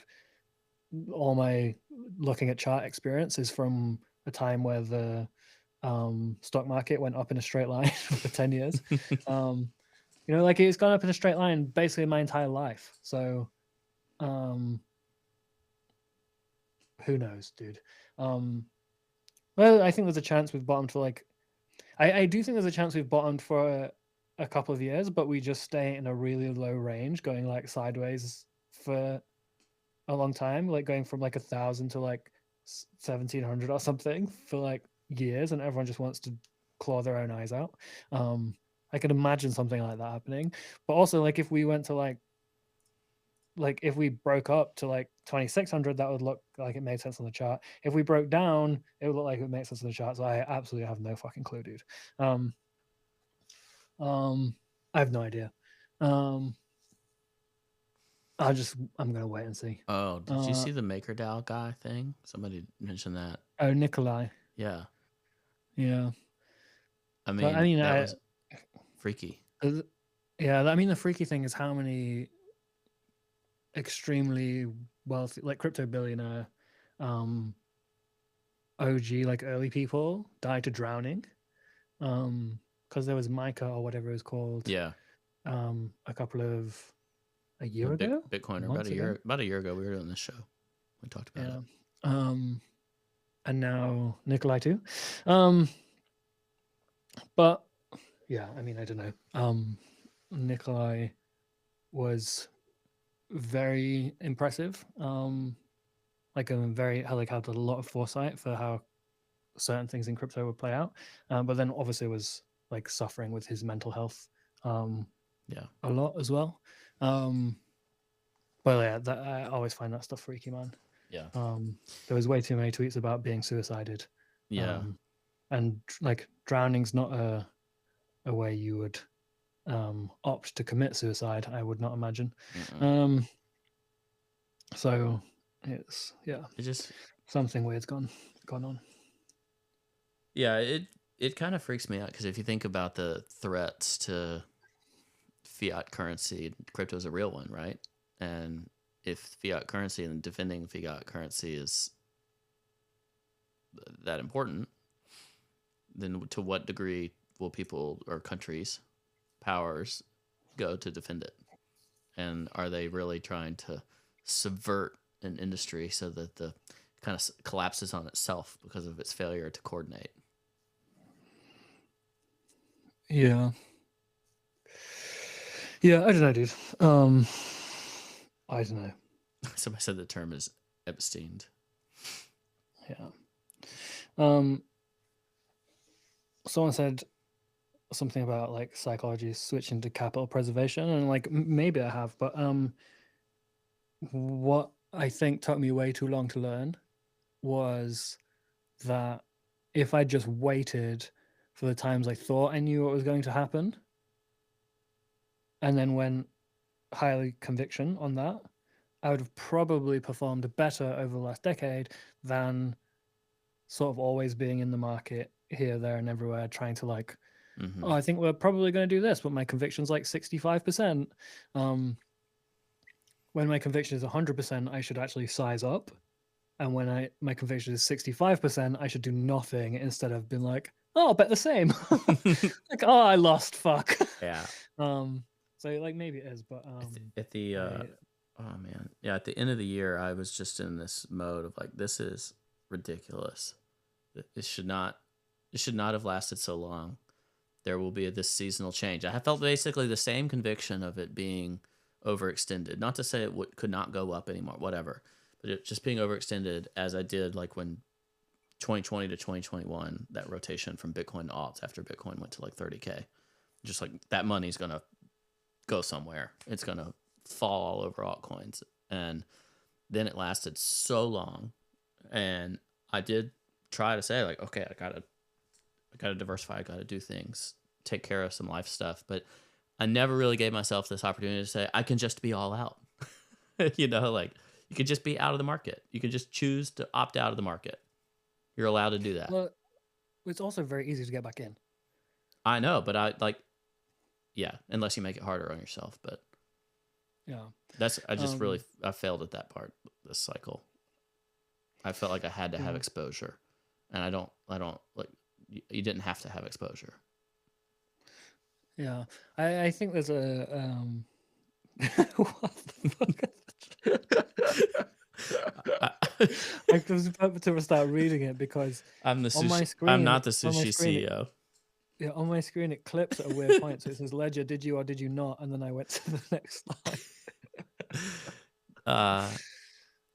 all my looking at chart experience is from a time where the stock market went up in a straight line for 10 years. Like, it's gone up in a straight line basically my entire life. So who knows, dude? Well, I think there's a chance we've bottomed for like, I do think there's a chance we've bottomed for a couple of years, but we just stay in a really low range, going like sideways for a long time, like going from like 1,000 to like 1,700 or something for like years, and everyone just wants to claw their own eyes out. I could imagine something like that happening. But also, like, if we went to like if we broke up to like 2,600, that would look like it made sense on the chart. If we broke down, it would look like it would make sense on the chart. So I absolutely have no fucking clue, dude. I have no idea. I'm gonna wait and see. Oh, did you see the MakerDAO guy thing? Somebody mentioned that. Oh, Nikolai. Yeah. Yeah. I mean, that was freaky. Yeah, I mean, the freaky thing is how many extremely wealthy, like crypto billionaire, OG, like early people died to drowning, because there was Micah or whatever it was called. Yeah. A year ago. Bitcoiner about a year ago. We were on this show. We talked about it. And now Nikolai too. But yeah, I mean, I don't know. Nikolai was very impressive. Like had a lot of foresight for how certain things in crypto would play out. But then obviously was like suffering with his mental health. A lot as well. But yeah, I always find that stuff freaky, man. Yeah. There was way too many tweets about being suicided. Yeah. And like drowning's not a way you would opt to commit suicide, I would not imagine. So it's just something weird's gone on. Yeah, it kind of freaks me out because if you think about the threats to fiat currency, crypto is a real one, right? And if fiat currency and defending fiat currency is that important, then to what degree will people or countries, powers, go to defend it? And are they really trying to subvert an industry so that the kind of collapses on itself because of its failure to coordinate? Yeah, I don't know, dude. I don't know. Somebody said the term is Epsteined. Yeah. Someone said something about like psychology switching to capital preservation, and like maybe I have, but what I think took me way too long to learn was that if I just waited for the times I thought I knew what was going to happen, and then went highly conviction on that, I would have probably performed better over the last decade than sort of always being in the market here, there, and everywhere, trying to like, oh, I think we're probably going to do this, but my conviction's like 65%. When my conviction is 100%, I should actually size up. And when my conviction is 65%, I should do nothing instead of being like, oh, I'll bet the same. Like, oh, I lost. Fuck. Yeah. So like maybe it is, but At the I- oh man, yeah. At the end of the year, I was just in this mode of like, this is ridiculous. It should not have lasted so long. There will be this seasonal change. I felt basically the same conviction of it being overextended. Not to say it could not go up anymore, whatever, but it just being overextended as I did like when 2020 to 2021, that rotation from Bitcoin to alts after Bitcoin went to like 30K. Just like that money's going to go somewhere. It's going to fall all over altcoins. And then it lasted so long. And I did try to say like, okay, I gotta diversify. I gotta do things, take care of some life stuff. But I never really gave myself this opportunity to say I can just be all out. Like you could just be out of the market. You can just choose to opt out of the market. You're allowed to do that. well, it's also very easy to get back in. I know, but unless you make it harder on yourself. But Yeah. I failed at that part this cycle. I felt like I had to have exposure, and I don't like. You didn't have to have exposure. Yeah. I think there's a what the fuck? I was about to start reading it because I'm the on my sushi. screen, I'm not the on my sushi screen, CEO. yeah, on my screen it clips at a weird point. So it says, Ledger, did you or did you not? And then I went to the next slide.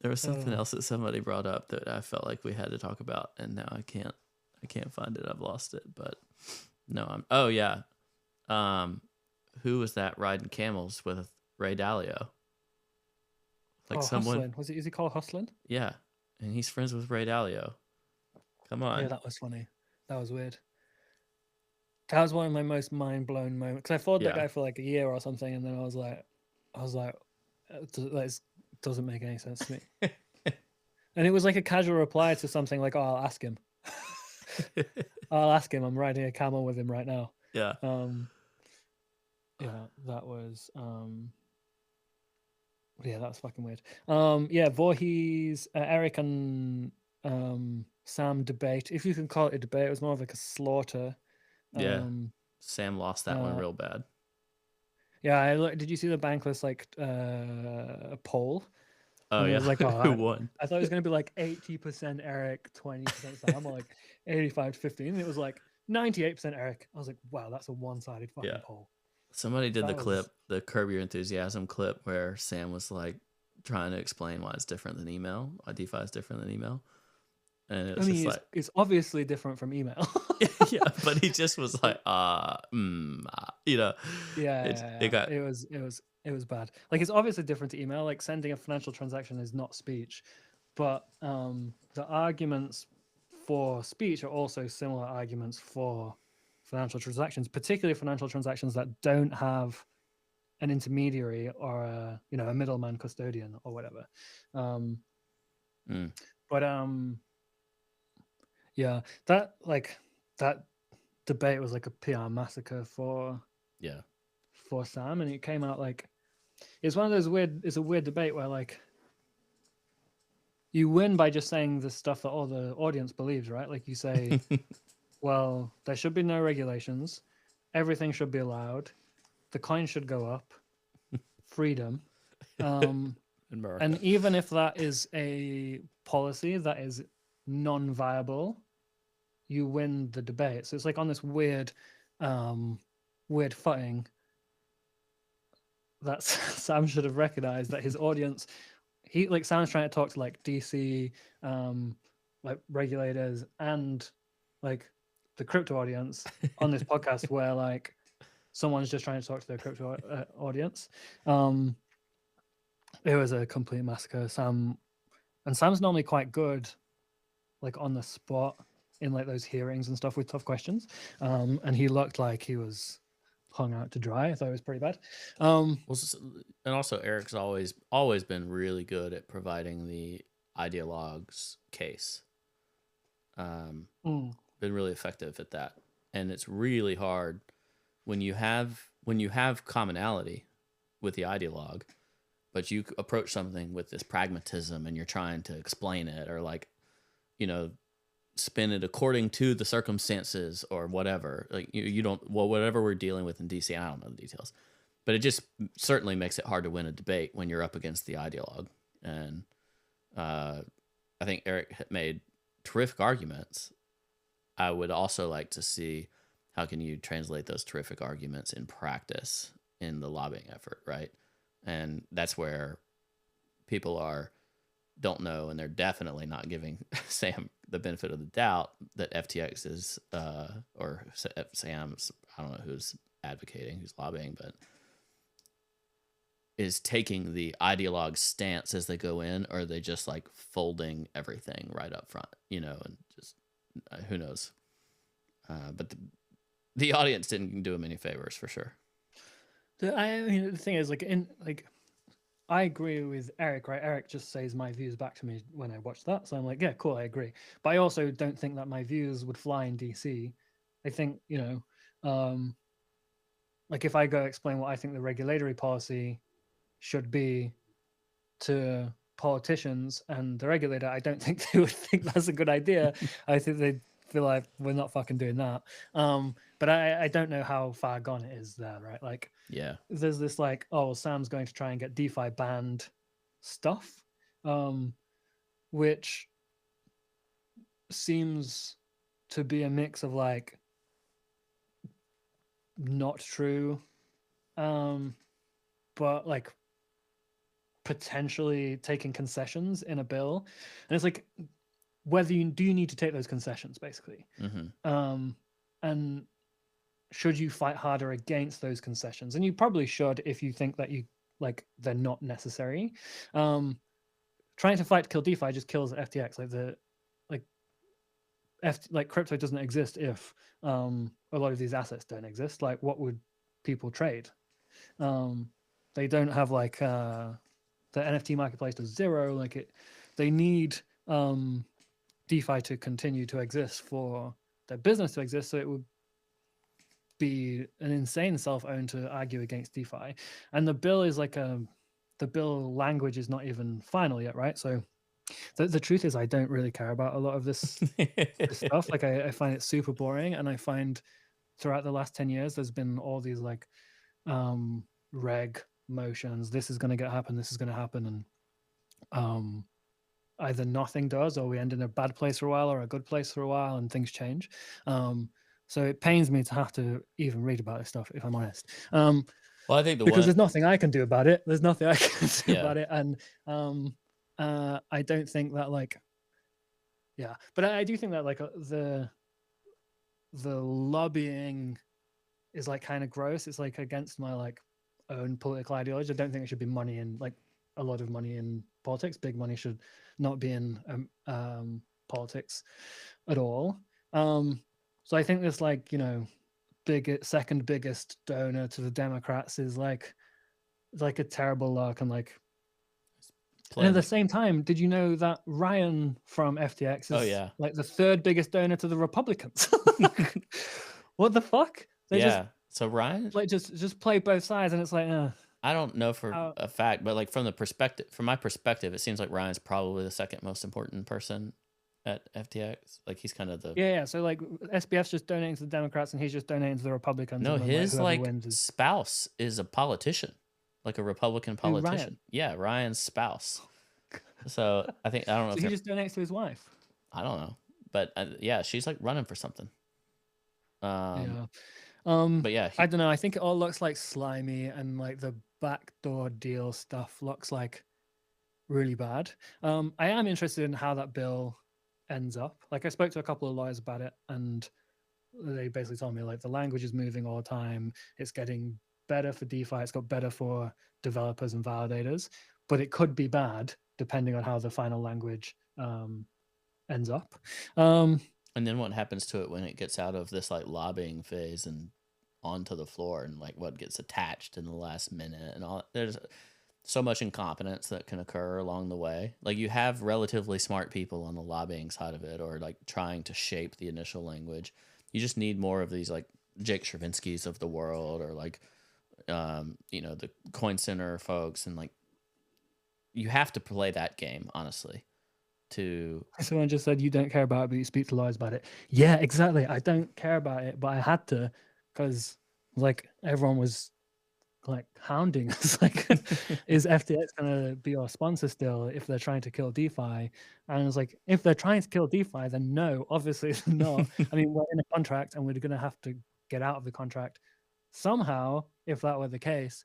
There was something else that somebody brought up that I felt like we had to talk about, and now I can't find it. I've lost it. But no, oh yeah. Who was that riding camels with Ray Dalio? Like someone. Hustling. Is he called Hustling? Yeah, and he's friends with Ray Dalio. Come on. Yeah, that was funny. That was weird. That was one of my most mind blown moments because I followed that guy for like a year or something, and then I was like, that doesn't make any sense to me. And it was like a casual reply to something like, "Oh, I'll ask him. I'll ask him. I'm riding a camel with him right now." Yeah. Yeah, that was yeah, that was fucking weird. Yeah, Voorhees, Erik and Sam debate. If you can call it a debate, it was more of like a slaughter. Yeah. Sam lost that one real bad. Yeah, did you see the Bankless like poll? Oh yeah, it was like, who won? I thought it was gonna be like 80% Erik, 20% Sam, or like 85 to 15. And it was like 98% Erik. I was like, wow, that's a one-sided fucking poll. Somebody did the Curb Your Enthusiasm clip where Sam was like trying to explain why it's different than email, why DeFi is different than email. And it was just like, it's obviously different from email. Yeah, but he just was like, you know. Yeah, it was bad. Like, it's obviously different to email. Like, sending a financial transaction is not speech, but the arguments for speech are also similar arguments for financial transactions, particularly financial transactions that don't have an intermediary or a middleman custodian or whatever. But yeah, that debate was like a PR massacre for Sam, and it came out like it's one of those it's a weird debate where like you win by just saying the stuff that all the audience believes, right? Like you say, well, there should be no regulations, everything should be allowed, the coin should go up, freedom. And even if that is a policy that is non-viable, you win the debate. So it's like on this weird footing that Sam should have recognized that his audience, Sam's trying to talk to like DC, like regulators and like the crypto audience on this podcast where like someone's just trying to talk to their crypto audience. It was a complete massacre. Sam's normally quite good, like on the spot in like those hearings and stuff with tough questions. And he looked like he was hung out to dry. I thought it was pretty bad. And also Erik's always been really good at providing the ideologue's case. Been really effective at that. And it's really hard when you have commonality with the ideologue, but you approach something with this pragmatism and you're trying to explain it or like, spin it according to the circumstances or whatever. Like you don't, well, whatever we're dealing with in DC, I don't know the details, but it just certainly makes it hard to win a debate when you're up against the ideologue. And I think Erik made terrific arguments. I would also like to see how can you translate those terrific arguments in practice in the lobbying effort, right? And that's where people don't know, and they're definitely not giving Sam the benefit of the doubt that FTX is, or Sam's, I don't know who's advocating, who's lobbying, but is taking the ideologue stance as they go in, or are they just like folding everything right up front, and just who knows? But the audience didn't do him any favors for sure. I mean, the thing is, I agree with Erik, right? Erik just says my views back to me when I watch that. So I'm like, yeah, cool, I agree. But I also don't think that my views would fly in DC. I think, like if I go explain what I think the regulatory policy should be to politicians and the regulator, I don't think they would think that's a good idea. I think they'd feel like we're not fucking doing that. But I don't know how far gone it is there, right? Like, yeah, there's this like, oh, Sam's going to try and get DeFi banned stuff, which seems to be a mix of like not true, but like potentially taking concessions in a bill. And it's like, whether you need to take those concessions, basically. And should you fight harder against those concessions? And you probably should if you think that they're not necessary. Trying to fight to kill DeFi just kills FTX. Crypto doesn't exist if a lot of these assets don't exist. Like, what would people trade? They don't have the NFT marketplace to zero. They need DeFi to continue to exist for their business to exist. So it would be an insane self-own to argue against DeFi. And the bill is the bill language is not even final yet, right? So the truth is I don't really care about a lot of this stuff. Like I find it super boring, and I find throughout the last 10 years there's been all these reg motions. This is going to happen, this is going to happen, and either nothing does, or we end in a bad place for a while or a good place for a while, and things change. So it pains me to have to even read about this stuff, if I'm honest. Well, I think there's nothing I can do about it. There's nothing I can do about it, and I don't think that but I do think that the lobbying is kind of gross. It's against my own political ideology. I don't think it should be money in a lot of money in politics. Big money should not be in politics at all. So I think this second biggest donor to the Democrats is a terrible look, and and at the same time, did you know that Ryan from FTX is the third biggest donor to the Republicans? What the fuck? So Ryan just play both sides, and it's I don't know for a fact, but from my perspective, it seems like Ryan's probably the second most important person at FTX. He's kind of the So SBF's just donating to the Democrats, and he's just donating to the Republicans. No, his spouse is a politician, a Republican politician. Ryan? Yeah, Ryan's spouse. So I don't know. So if he just donates to his wife. I don't know, but she's running for something. But yeah, I don't know. I think it all looks slimy, and the backdoor deal stuff looks really bad. I am interested in how that bill ends up. I spoke to a couple of lawyers about it, and they basically told me the language is moving all the time. It's getting better for DeFi. It's got better for developers and validators, but it could be bad depending on how the final language ends up. And then what happens to it when it gets out of this lobbying phase and onto the floor, and what gets attached in the last minute and all? There's so much incompetence that can occur along the way. You have relatively smart people on the lobbying side of it, or trying to shape the initial language. You just need more of these Jake Stravinsky's of the world, or the Coin Center folks, and you have to play that game, honestly. to Someone just said you don't care about it, but you speak to lawyers about it. Yeah, exactly. I don't care about it, but I had to because like everyone was like hounding us. Like, is FTX gonna be our sponsor still if they're trying to kill DeFi? And it's like, if they're trying to kill DeFi, then no, obviously it's not. I mean, we're in a contract and we're gonna have to get out of the contract somehow if that were the case.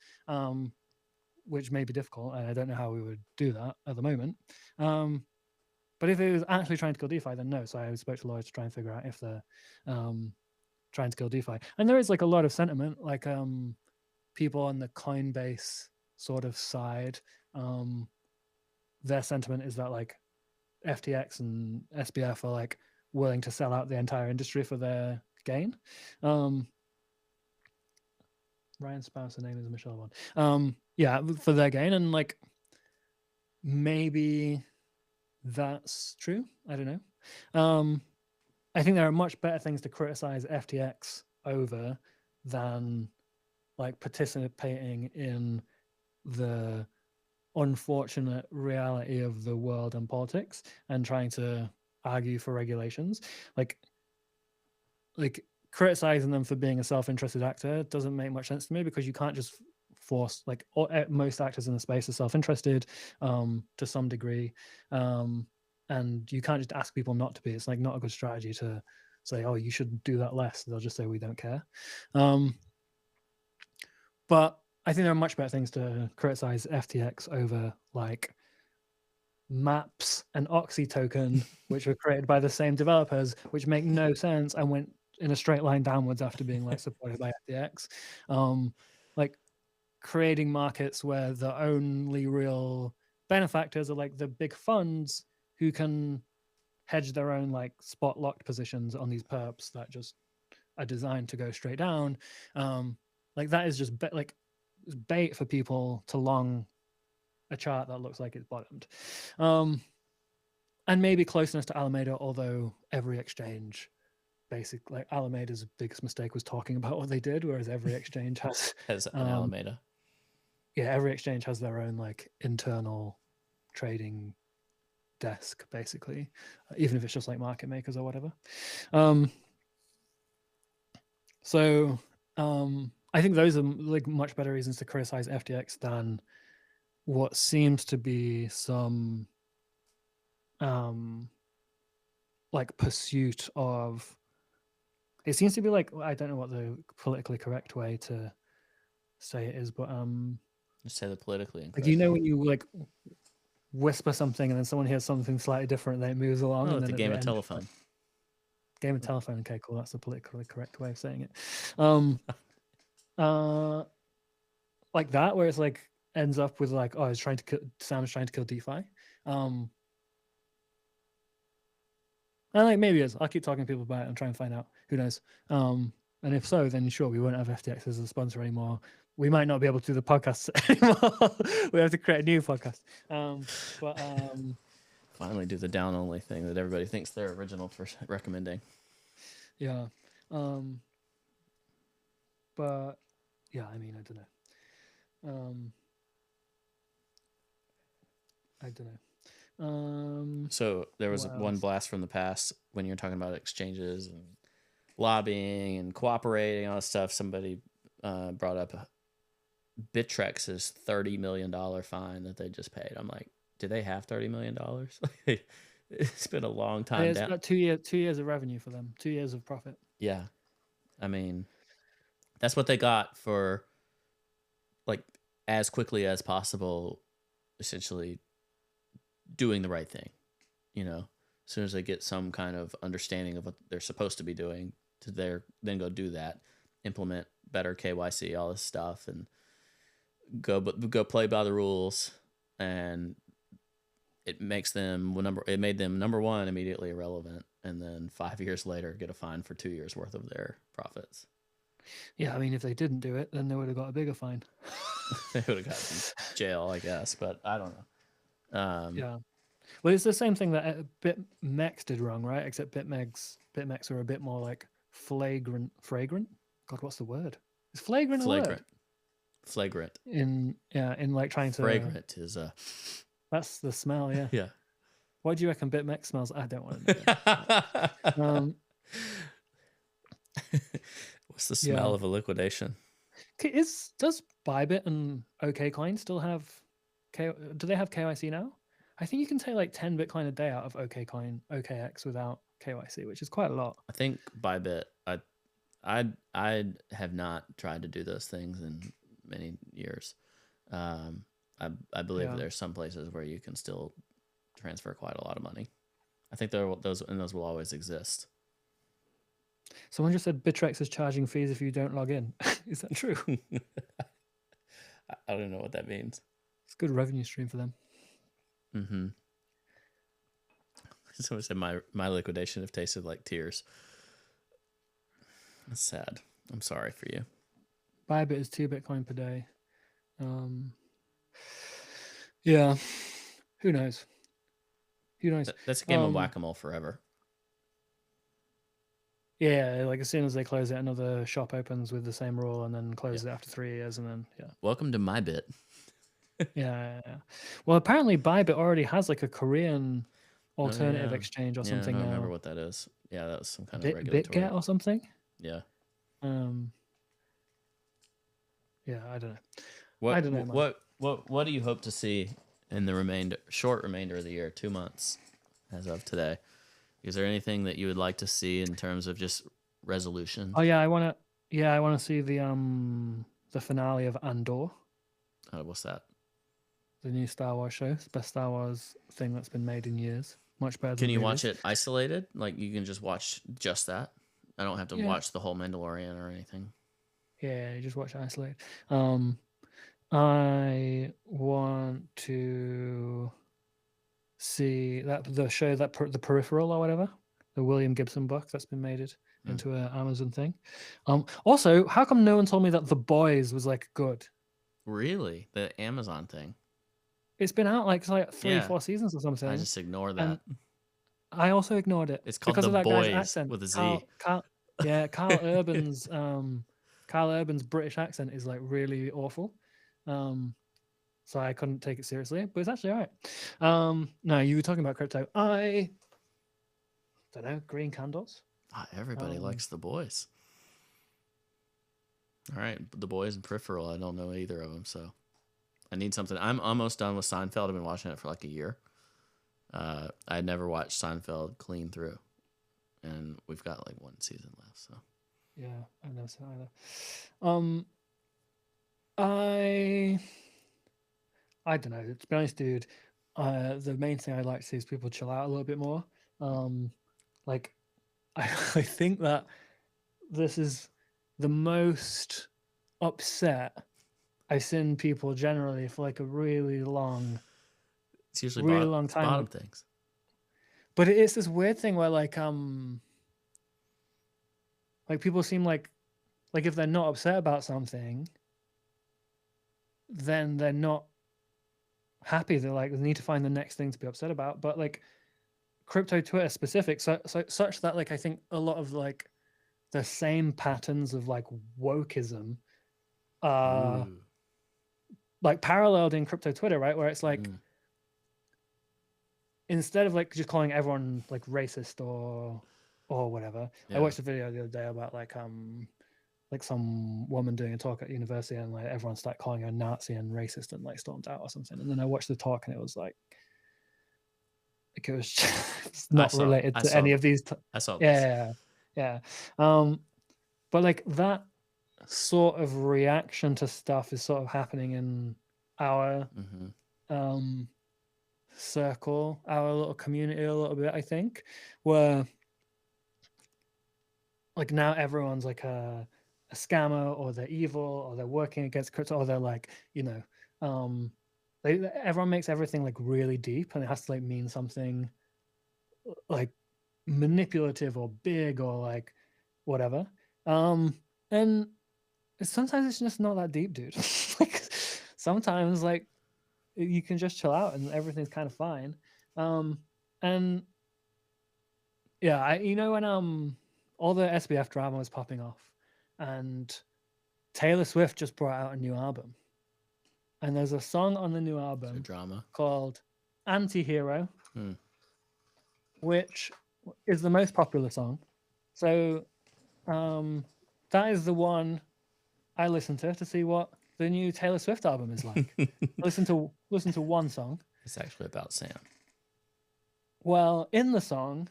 Which may be difficult, and I don't know how we would do that at the moment. But if it was actually trying to kill DeFi, then no. So I spoke to lawyers to try and figure out if they're trying to kill DeFi. And there is like a lot of sentiment, like people on the Coinbase sort of side, their sentiment is that like FTX and SBF are like willing to sell out the entire industry for their gain. Ryan's spouse, her name is Michelle One. Yeah, for their gain, and like maybe that's true. I don't know. I think there are much better things to criticize FTX over than like participating in the unfortunate reality of the world and politics and trying to argue for regulations. Like criticizing them for being a self-interested actor doesn't make much sense to me, because you can't just force, like most actors in the space are self-interested to some degree, and you can't just ask people not to be. It's like not a good strategy to say, oh, you should do that less. They'll just say we don't care. But I think there are much better things to criticize FTX over, like Maps and Oxy token, which were created by the same developers, which make no sense and went in a straight line downwards after being like supported by FTX. Like creating markets where the only real benefactors are like the big funds who can hedge their own like spot locked positions on these perps that just are designed to go straight down. Like that is just like bait for people to long a chart that looks like it's bottomed. And maybe closeness to Alameda, although every exchange basically, like Alameda's biggest mistake was talking about what they did, whereas every exchange has an Alameda. Yeah, every exchange has their own like internal trading desk, basically, even if it's just like market makers or whatever. So I think those are like much better reasons to criticize FTX than what seems to be some like pursuit of, it seems to be like, I don't know what the politically correct way to say it is, but just say the politically incorrect. like, you know, when you like whisper something and then someone hears something slightly different, then it moves along. Oh, and the then game of telephone. Like, game of telephone. Okay, cool. That's the politically correct way of saying it. Like that, where it's like ends up with like, oh, Sam's trying to kill DeFi. And like maybe it is. I'll keep talking to people about it and try and find out. Who knows? And if so, then sure, we won't have FTX as a sponsor anymore. We might not be able to do the podcast anymore. We have to create a new podcast. But finally do the down only thing that everybody thinks they're original for recommending. Yeah. But yeah, I mean, I don't know. So there was one blast from the past when you're talking about exchanges and lobbying and cooperating, all that stuff. Somebody brought up Bitrex's $30 million fine that they just paid. I'm like, do they have $30 million? It's been a long time. It's about 2 years of revenue for them, 2 years of profit. Yeah. I mean, that's what they got for like as quickly as possible, essentially doing the right thing. You know, as soon as they get some kind of understanding of what they're supposed to be doing, then go do that, implement better KYC, all this stuff, and go play by the rules. And it made them number one immediately irrelevant, and then 5 years later get a fine for 2 years worth of their profits. Yeah, I mean, if they didn't do it, then they would have got a bigger fine. They would have got in jail, I guess, but I don't know. Yeah, well, it's the same thing that BitMEX did wrong, right? Except BitMEX are a bit more like flagrant. God, what's the word? Is flagrant a word? Flagrant. In like trying to. Fragrant is a. That's the smell, yeah. Yeah. What do you reckon BitMEX smells? I don't want to know. What's the smell Yeah. of a liquidation? Does Bybit and OKCoin still have do they have KYC now? I think you can take like 10 Bitcoin a day out of OKCoin, OKX without KYC, which is quite a lot. I think Bybit. I have not tried to do those things in many years. I believe Yeah. there's some places where you can still transfer quite a lot of money. I think those will always exist. Someone just said Bittrex is charging fees if you don't log in. Is that true? I don't know what that means. It's a good revenue stream for them. Mm-hmm. Someone said my liquidation have tasted like tears. That's sad. I'm sorry for you. Bybit is 2 Bitcoin per day. Yeah. Who knows? Who knows? That's a game of whack-a-mole forever. Yeah, like as soon as they close it, another shop opens with the same rule and then closes it after 3 years, and then Welcome to my bit. Yeah. Well, apparently Bybit already has like a Korean alternative yeah. exchange or Yeah, something I don't now. remember what that is. Yeah, that was some kind of regulatory. BitGet or something. Yeah. Yeah, I don't know. What, I don't know, man. What do you hope to see in the short remainder of the year? 2 months as of today. Is there anything that you would like to see in terms of just resolution? Oh yeah, I want to see the finale of Andor, What's that? the new Star Wars show. It's the best Star Wars thing that's been made in years. Much better. Can than you movies. watch it isolated? Like you can just watch just that? I don't have to watch the whole Mandalorian or anything. Yeah, you just watch it isolated. I want to see the show that the Peripheral or whatever, the William Gibson book that's been made into an Amazon thing. Also, how come no one told me that The Boys was like good? Really? The Amazon thing? It's been out like 3-4 seasons or something. I just ignore that. And I also ignored it. It's called because The of that guy's Boys accent with a Z. Carl Urban's Carl Urban's British accent is like really awful. So I couldn't take it seriously, but it's actually all right. No, you were talking about crypto. I don't know, green candles. Everybody likes The Boys. All right, The Boys and Peripheral. I don't know either of them, so I need something. I'm almost done with Seinfeld. I've been watching it for like a year. I had never watched Seinfeld clean through, and we've got like 1 season left. So yeah, I've never seen either. I don't know. To be honest, dude, the main thing I'd like to see is people chill out a little bit more. Like, I think that this is the most upset I've seen people generally for like a really long, it's usually long time. Bottom things. But it's this weird thing where like people seem like if they're not upset about something, then they're not happy. They're like, they need to find the next thing to be upset about. But like crypto Twitter specific, such that like I think a lot of like the same patterns of like wokeism like paralleled in crypto Twitter, right? Where it's like instead of like just calling everyone like racist or whatever. I watched a video the other day about like some woman doing a talk at university and like everyone started calling her Nazi and racist and like stormed out or something. And then I watched the talk and it was like it was just not related to any of these. I saw this. Yeah. But like that sort of reaction to stuff is sort of happening in our circle, our little community a little bit, I think, where like now everyone's like a scammer or they're evil or they're working against crypto or they're like, everyone makes everything like really deep and it has to like mean something like manipulative or big or like whatever. And sometimes it's just not that deep, dude. Like sometimes like you can just chill out and everything's kind of fine. And yeah, when all the SBF drama was popping off and Taylor Swift just brought out a new album. And there's a song on the new album drama called Anti-Hero. which is the most popular song. So that is the one I listen to see what the new Taylor Swift album is like. listen to one song. It's actually about Sam. Well, in the song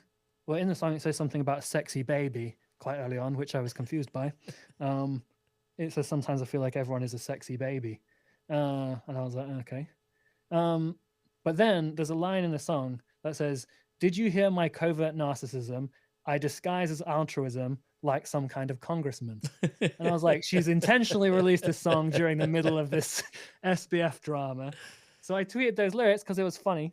it says something about a sexy baby quite early on, which I was confused by. It says sometimes I feel like everyone is a sexy baby, and I was like, okay. But then there's a line in the song that says, "Did you hear my covert narcissism? I disguise as altruism like some kind of congressman." And I was like, she's intentionally released this song during the middle of this SBF drama. So I tweeted those lyrics because it was funny.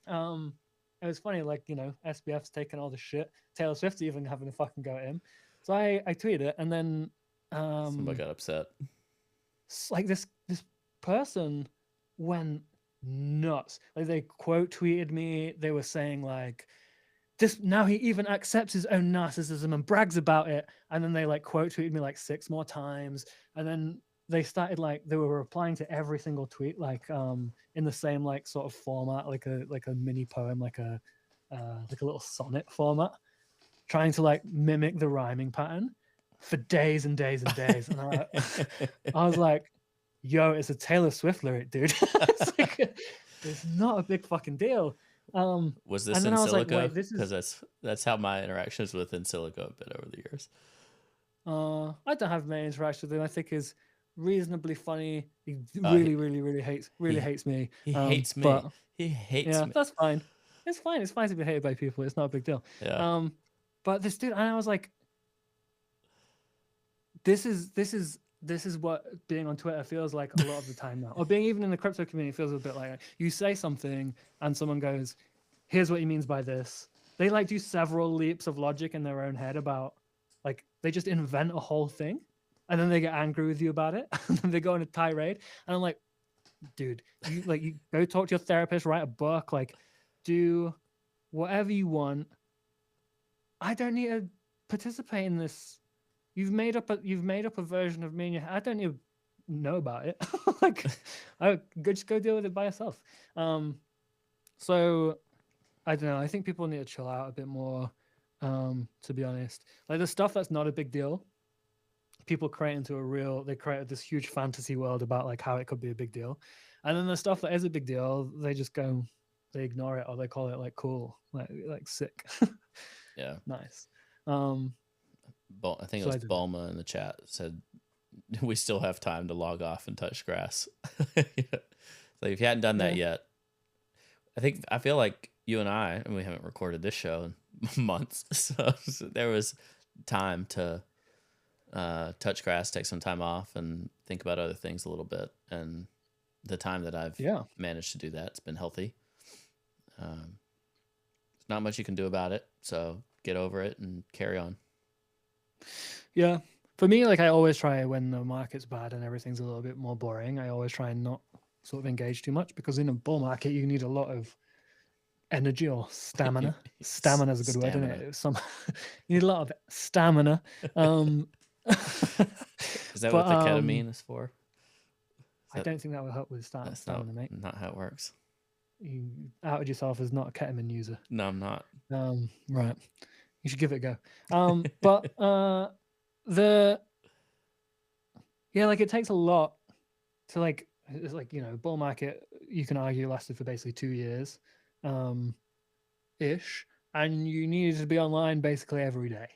It was funny, like, you know, SBF's taking all the shit. Taylor Swift's even having a fucking go at him. So I tweeted it, and then somebody got upset. Like this person went nuts. Like they quote tweeted me. They were saying like, this now he even accepts his own narcissism and brags about it. And then they like quote tweeted me like 6 more times. And then they started like they were replying to every single tweet like in the same like sort of format, like a mini poem, like a little sonnet format, trying to like mimic the rhyming pattern for days and days and days. And I was like, yo, it's a Taylor Swift lyric, dude. It's like, it's not a big fucking deal. Was this in silico? Because that's how my interactions with in silico have been over the years. I don't have many interactions with him. I think he's reasonably funny. He really hates me. He hates me. But, he hates me. That's fine. It's fine. It's fine to be hated by people. It's not a big deal. Yeah. But this dude, and I was like, this is what being on Twitter feels like a lot of the time now, or being even in the crypto community feels a bit like you say something and someone goes, here's what he means by this. They like do several leaps of logic in their own head about, like, they just invent a whole thing and then they get angry with you about it and then they go on a tirade. And I'm like, dude, you go talk to your therapist, write a book, like do whatever you want. I don't need to participate in this. You've made up a version of me in your head. I don't need to know about it. Like, just go deal with it by yourself. So I don't know. I think people need to chill out a bit more. To be honest, like the stuff that's not a big deal, people create this huge fantasy world about like how it could be a big deal, and then the stuff that is a big deal, they ignore it, or they call it like cool, like sick. Yeah, nice. I think it was Bulma in the chat said, we still have time to log off and touch grass. So if you hadn't done that yet, I feel like you and we haven't recorded this show in months. So there was time to touch grass, take some time off, and think about other things a little bit. And the time that I've managed to do that, it's been healthy. There's not much you can do about it. So get over it and carry on. Yeah. For me, like I always try when the market's bad and everything's a little bit more boring, I always try and not sort of engage too much, because in a bull market, you need a lot of energy or stamina. Stamina is a good word, isn't it? You need a lot of stamina. Is that what the ketamine is for? I don't think that will help with stamina, mate. Not how it works. You outed yourself as not a ketamine user. No, I'm not. Right. You should give it a go. But like it takes a lot to like, it's like, you know, bull market, you can argue lasted for basically 2 years ish, and you needed to be online basically every day.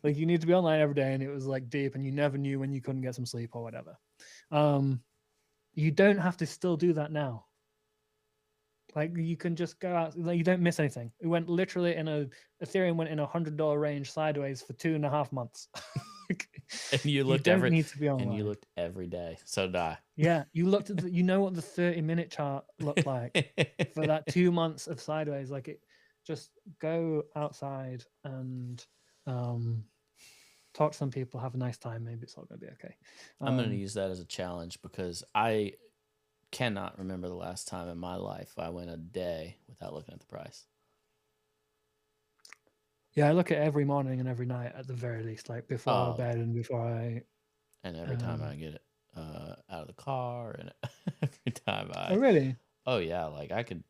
Like you need to be online every day, and it was like deep, and you never knew when you couldn't get some sleep or whatever. You don't have to still do that now. Like you can just go out, like you don't miss anything. It went literally Ethereum went in $100 range sideways for 2.5 months. And you looked need to be online. And you looked every day. So did I. Yeah, you looked at you know what the 30-minute chart looked like for that 2 months of sideways. Like it, just go outside and talk to some people, have a nice time. Maybe it's all gonna be okay. I'm gonna use that as a challenge, because I cannot remember the last time in my life I went a day without looking at the price. Yeah, I look at every morning and every night at the very least, like before bed and before I. And every time I get it out of the car, and every time I. Oh really? Oh yeah, like I could.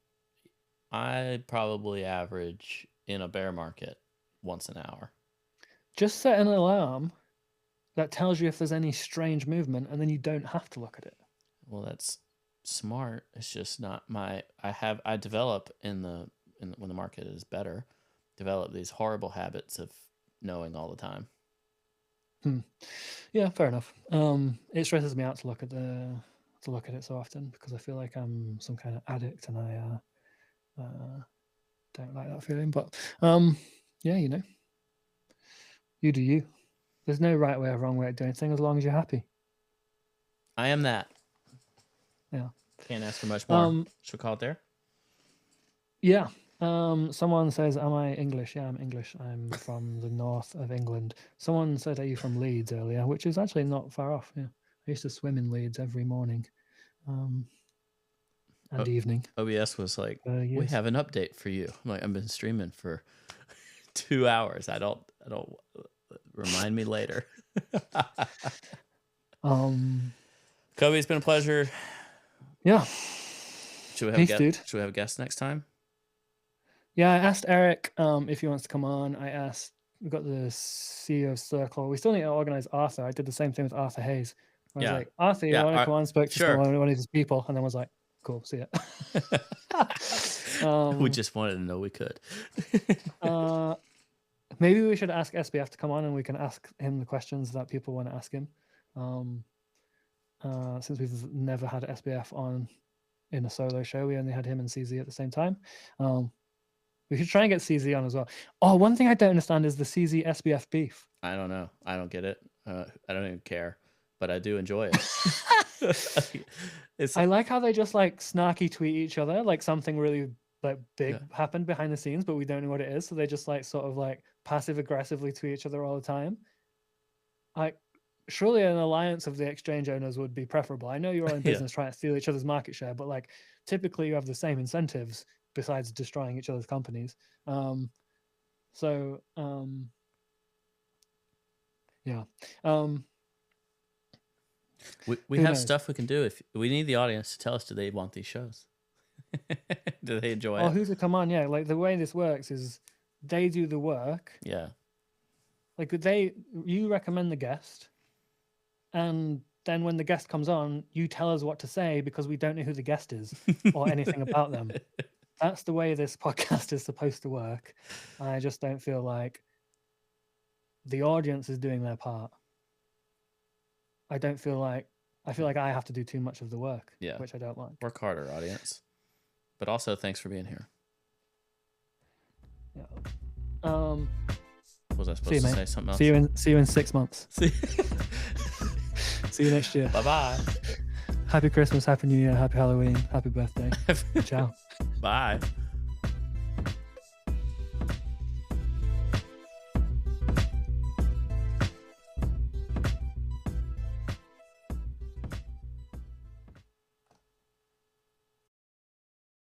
I probably average in a bear market once an hour. Just set an alarm that tells you if there's any strange movement, and then you don't have to look at it. Well, that's smart. It's just not my. I develop in the when the market is better, develop these horrible habits of knowing all the time. Yeah, fair enough. It stresses me out to look at it so often because I feel like I'm some kind of addict, and I don't like that feeling. But yeah, you know, you do you. There's no right way or wrong way to do anything as long as you're happy. I am that. Yeah. Can't ask for much more. Should we call it there? Yeah. Someone says, am I English? Yeah, I'm English. I'm from the north of England. Someone said, are you from Leeds earlier? Which is actually not far off. Yeah. I used to swim in Leeds every morning and evening. OBS was like, we yes. have an update for you. I'm like, I've been streaming for 2 hours. I don't remind me later. Cobie, it's been a pleasure. Yeah. Should we have Peace, a guest? dude. Should we have a guest next time? Yeah, I asked Erik if he wants to come on. We got the CEO Circle. We still need to organize Arthur. I did the same thing with Arthur Hayes. I was like, Arthur, you want to come on? Spoke to one of his people, and then was like, cool, see ya. We just wanted to know we could. Maybe we should ask SBF to come on, and we can ask him the questions that people want to ask him. Since we've never had SBF on in a solo show, we only had him and CZ at the same time. We should try and get CZ on as well. Oh, one thing I don't understand is the CZ SBF beef. I don't know. I don't get it. I don't even care, but I do enjoy it. I like how they just like snarky tweet each other, like something really like big happened behind the scenes, but we don't know what it is. So they just like sort of like passive aggressively tweet each other all the time. Like, surely an alliance of the exchange owners would be preferable. I know you're all in business trying to steal each other's market share, but like typically you have the same incentives besides destroying each other's companies. Yeah. We have stuff we can do. If we need the audience to tell us, do they want these shows? Do they enjoy it? Oh, who's to come on? Yeah, like the way this works is they do the work. Yeah. Like you recommend the guest, and then when the guest comes on, you tell us what to say because we don't know who the guest is or anything about them. That's the way this podcast is supposed to work. I just don't feel like the audience is doing their part. I feel like I have to do too much of the work, which I don't like. Work harder, audience. But also, thanks for being here. Yeah. Was I supposed to say something else? See you in 6 months. See you next year. Bye-bye. Happy Christmas, Happy New Year, Happy Halloween, Happy birthday. Ciao. Bye.